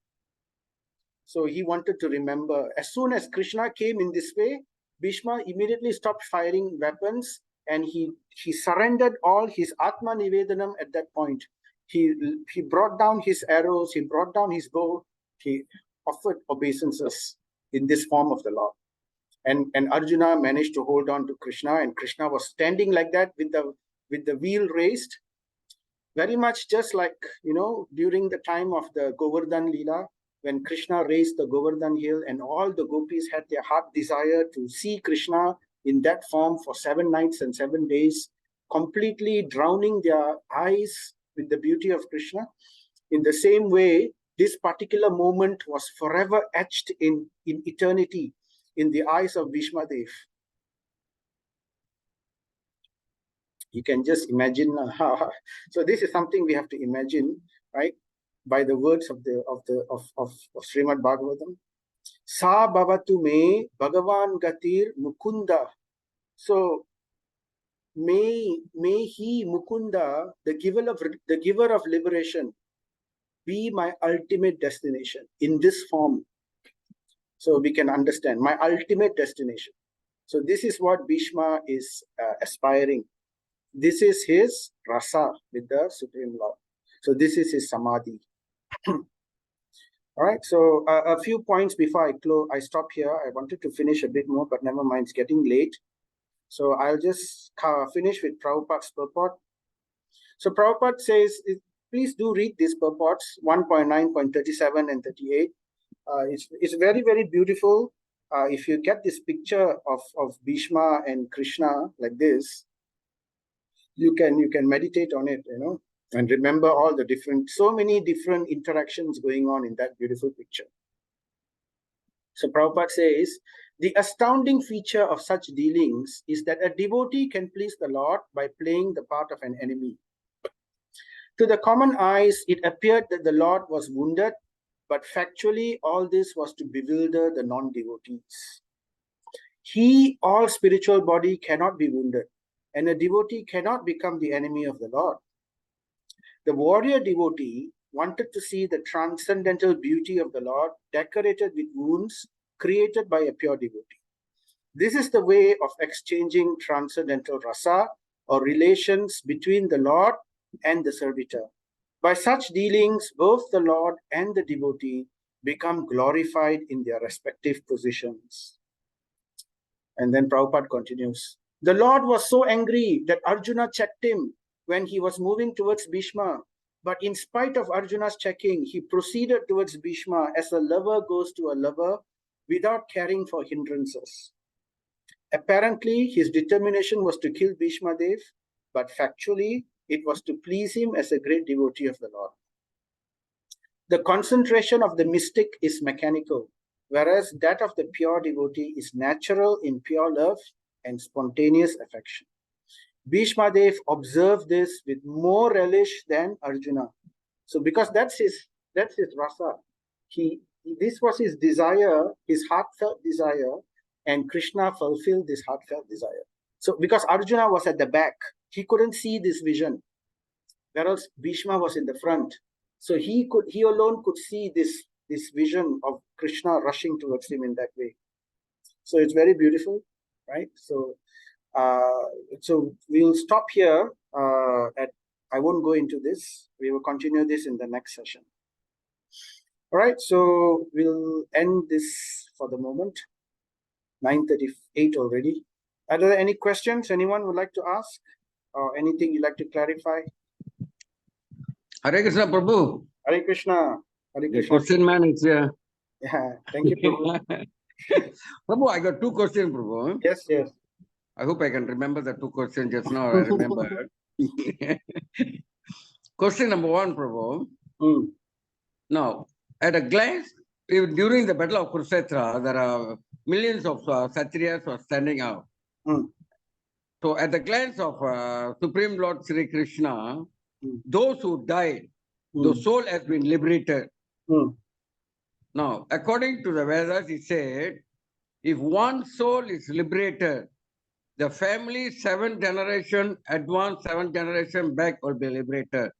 So he wanted to remember. As soon as Krishna came in this way, Bhishma immediately stopped firing weapons and he surrendered all his Atma Nivedanam at that point. He brought down his arrows, he brought down his bow, he offered obeisances in this form of the Lord. And Arjuna managed to hold on to Krishna, and Krishna was standing like that with the wheel raised, very much just like, during the time of the Govardhan Leela, when Krishna raised the Govardhan hill and all the gopis had their heart desire to see Krishna in that form for 7 nights and 7 days, completely drowning their eyes with the beauty of Krishna. In the same way, this particular moment was forever etched in eternity in the eyes of Bhishma Dev. You can just imagine. So this is something we have to imagine, right? By the words of Srimad Bhagavatam. Sa bhavatu me Bhagavan gatir mukunda. So may he, Mukunda, the giver of liberation, be my ultimate destination in this form. So we can understand my ultimate destination. So this is what Bhishma is aspiring. This is his rasa with the Supreme Lord. So this is his samadhi. All right. So a few points before I stop here. I wanted to finish a bit more, but never mind. It's getting late. So I'll just finish with Prabhupada's purport. So Prabhupada says, please do read these purports, 1.9.37 and 38. It's very, very beautiful. If you get this picture of Bhishma and Krishna like this, you can meditate on it, and remember all the so many different interactions going on in that beautiful picture. So Prabhupada says, the astounding feature of such dealings is that a devotee can please the Lord by playing the part of an enemy. To the common eyes, it appeared that the Lord was wounded, but factually, all this was to bewilder the non-devotees. He, all spiritual body, cannot be wounded, and a devotee cannot become the enemy of the Lord. The warrior devotee wanted to see the transcendental beauty of the Lord decorated with wounds created by a pure devotee. This is the way of exchanging transcendental rasa or relations between the Lord and the servitor. By such dealings, both the Lord and the devotee become glorified in their respective positions. And then Prabhupada continues. The Lord was so angry that Arjuna checked him when he was moving towards Bhishma. But in spite of Arjuna's checking, he proceeded towards Bhishma as a lover goes to a lover without caring for hindrances. Apparently, his determination was to kill Bhishma Dev, but factually, it was to please him as a great devotee of the Lord. The concentration of the mystic is mechanical, whereas that of the pure devotee is natural in pure love and spontaneous affection. Bhishma Dev observed this with more relish than Arjuna. So because that's his rasa. This was his desire, his heartfelt desire, and Krishna fulfilled this heartfelt desire. So because Arjuna was at the back, he couldn't see this vision, whereas Bhishma was in the front. So he alone could see this vision of Krishna rushing towards him in that way. So it's very beautiful, right? So we'll stop here. I won't go into this. We will continue this in the next session. All right, so we'll end this for the moment. 9:38 already. Are there any questions anyone would like to ask, or anything you'd like to clarify? Hare Krishna, Prabhu. Hare Krishna. Hare The Krishna. question man is here. Yeah, thank you, Prabhu. Prabhu, I got two questions, Prabhu. Yes, yes. I hope I can remember the two questions just now. I remember. Question number one, Prabhu. Mm. Now, at a glance, during the Battle of Kurukshetra, there are millions of Kshatriyas were standing out. Mm. So, at the glance of Supreme Lord Sri Krishna, those who died, the soul has been liberated. Mm. Now, according to the Vedas, it said, if one soul is liberated, the family 7th generation, advanced 7th generation back will be liberated.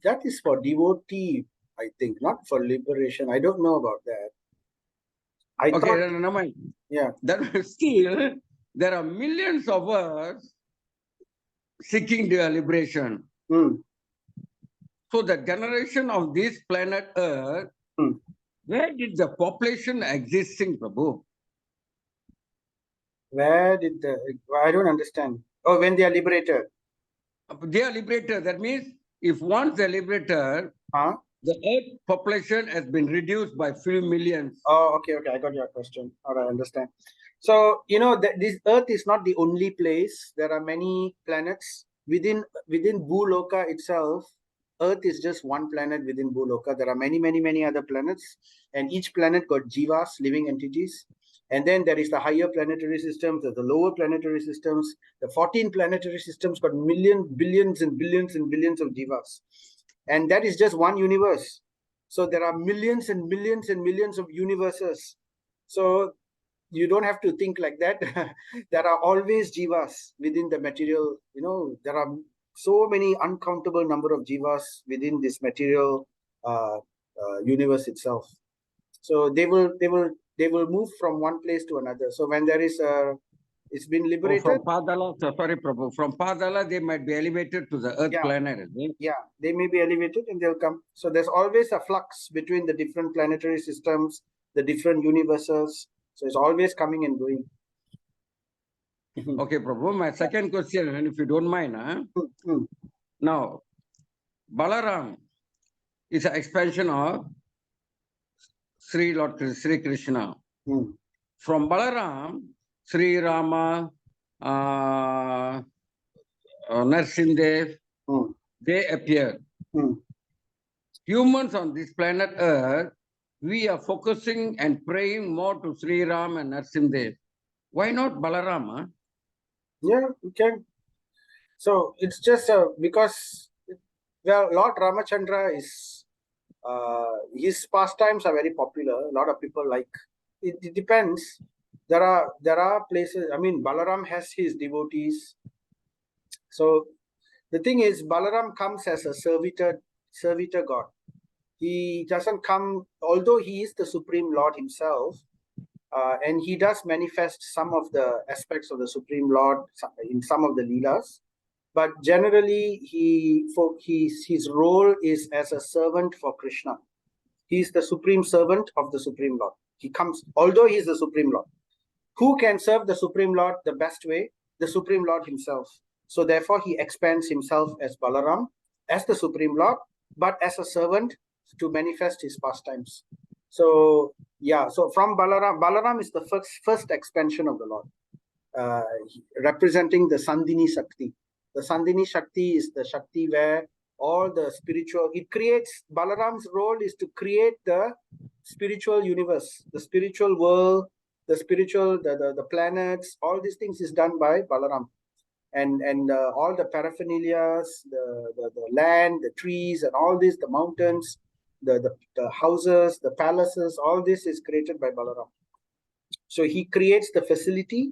That is for devotee, I think, not for liberation. I don't know about that. I Okay, thought, then never mind. yeah. That still, there are millions of us seeking their liberation. Mm. So the generation of this planet Earth, where did the population existing, Prabhu? Where did I don't understand. Oh, when they are liberated. They are liberated. That means if once they're liberated, the Earth population has been reduced by few millions. Oh, okay. I got your question. All right, I understand. So, this Earth is not the only place. There are many planets within Bhuloka itself. Earth is just one planet within Bhuloka. There are many other planets, and each planet got jivas, living entities. And then there is the higher planetary systems, the lower planetary systems. The 14 planetary systems got millions, billions, and billions and billions of jivas. And that is just one universe. So there are millions and millions and millions of universes. So you don't have to think like that. There are always jivas within the material. There are so many uncountable number of jivas within this material universe itself. So they will move from one place to another. So when there is it's been liberated. From Padala, sorry, Prabhu. From Padala, they might be elevated to the Earth planet. Yeah, they may be elevated and they'll come. So there's always a flux between the different planetary systems, the different universes. So it's always coming and going. Okay, Prabhu. My second question, and if you don't mind, now, Balaram is an expansion of Sri Krishna. From Balaram, Sri Rama, Narsimdev, they appear. Humans on this planet Earth, we are focusing and praying more to Sri Ram and Narsimdev. Why not Balaram? Yeah, we can. So it's just because, well, Lord Ramachandra is, his pastimes are very popular. A lot of people like. It depends. There are places. I mean, Balaram has his devotees. So the thing is, Balaram comes as a servitor god. He doesn't come, although he is the Supreme Lord himself, and he does manifest some of the aspects of the Supreme Lord in some of the Leelas. But generally, his role is as a servant for Krishna. He is the supreme servant of the Supreme Lord. He comes, although he is the Supreme Lord. Who can serve the Supreme Lord the best way? The Supreme Lord himself. So therefore, he expands himself as Balaram, as the Supreme Lord, but as a servant to manifest his pastimes. So yeah, so from Balaram is the first expansion of the Lord, representing the Sandini Shakti. The Sandini Shakti is the Shakti where all the spiritual, it creates, Balaram's role is to create the spiritual universe, the spiritual world, the spiritual, the planets, all these things is done by Balaram. And all the paraphernalias, the land, the trees, and all this, the mountains, the houses, the palaces, all this is created by Balaram. So he creates the facility,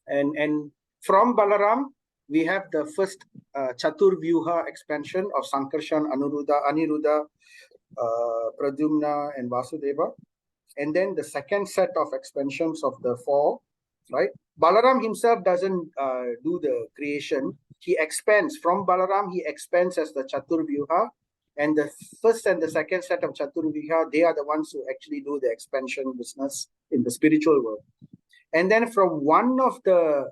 and from Balaram, we have the first Chaturvyuha expansion of Sankarshan, Aniruddha, Pradyumna, and Vasudeva. And then the second set of expansions of the four, right? Balaram himself doesn't do the creation. He expands. From Balaram, he expands as the Chaturvyuha. And the first and the second set of Chaturvyuha, they are the ones who actually do the expansion business in the spiritual world. And then from one of the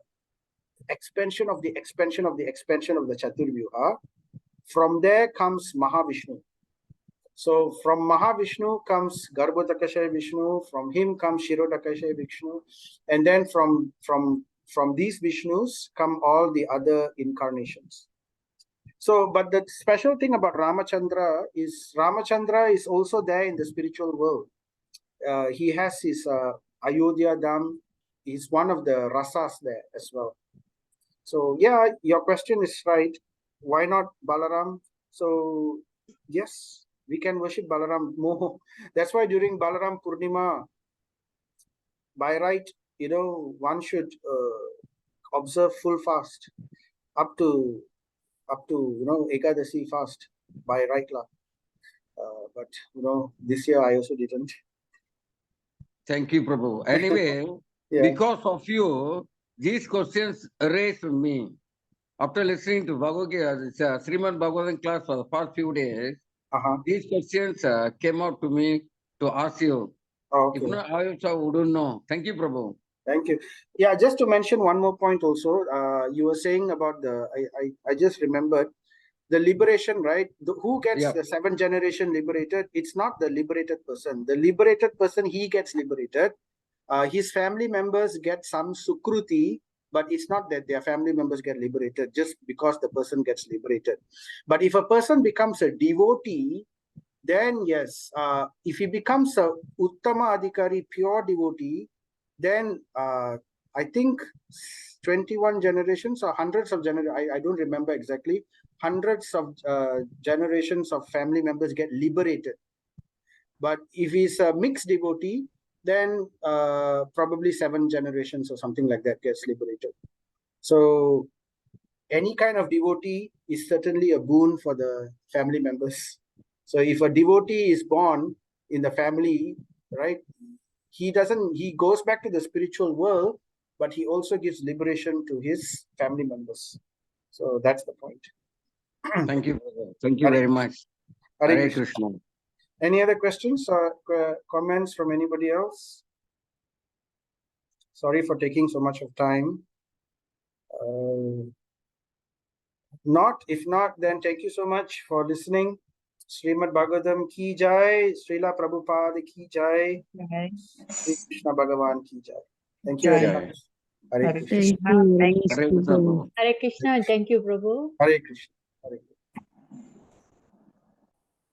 expansion of the expansion of the expansion of the Chaturvyuha, from there comes Mahavishnu. So from Mahavishnu comes Garbhodakashay Vishnu, from him comes Shirodakashay Vishnu, and then from these Vishnus come all the other incarnations. So, but the special thing about Ramachandra is also there in the spiritual world. He has his Ayodhya Dham. He's one of the rasas there as well. So yeah, your question is right. Why not Balaram? So yes, we can worship Balaram more. That's why during Balaram Purnima, by right, one should observe full fast up to Ekadasi fast by right lah. But this year I also didn't. Thank you, Prabhu. Anyway, Yeah. because of you, these questions raised in me. After listening to Bhagavad Gita, Srimad Bhagavatam class for the past few days, these questions came out to me to ask you. Okay. If not, I also wouldn't know. Thank you, Prabhu. Thank you. Yeah, just to mention one more point also, you were saying about I just remembered the liberation, right? Who gets the 7th generation liberated? It's not the liberated person. The liberated person, he gets liberated. His family members get some sukruti, but it's not that their family members get liberated just because the person gets liberated. But if a person becomes a devotee, then yes, if he becomes a Uttama Adhikari, pure devotee, then I think 21 generations or hundreds of generations, I don't remember exactly, hundreds of generations of family members get liberated. But if he's a mixed devotee, then probably 7 generations or something like that gets liberated. So any kind of devotee is certainly a boon for the family members. So if a devotee is born in the family, right, he goes back to the spiritual world, but he also gives liberation to his family members. So that's the point. Thank you. Thank you very much. Hare Krishna. Any other questions or comments from anybody else? Sorry for taking so much of time. If not, then thank you so much for listening. Srimad Bhagavatam ki jai, Srila Prabhupada ki jai, Sri Krishna Bhagavan ki jai. Thank you very much. Hare Krishna. Hare Krishna. Thank you, Prabhu. Hare Krishna.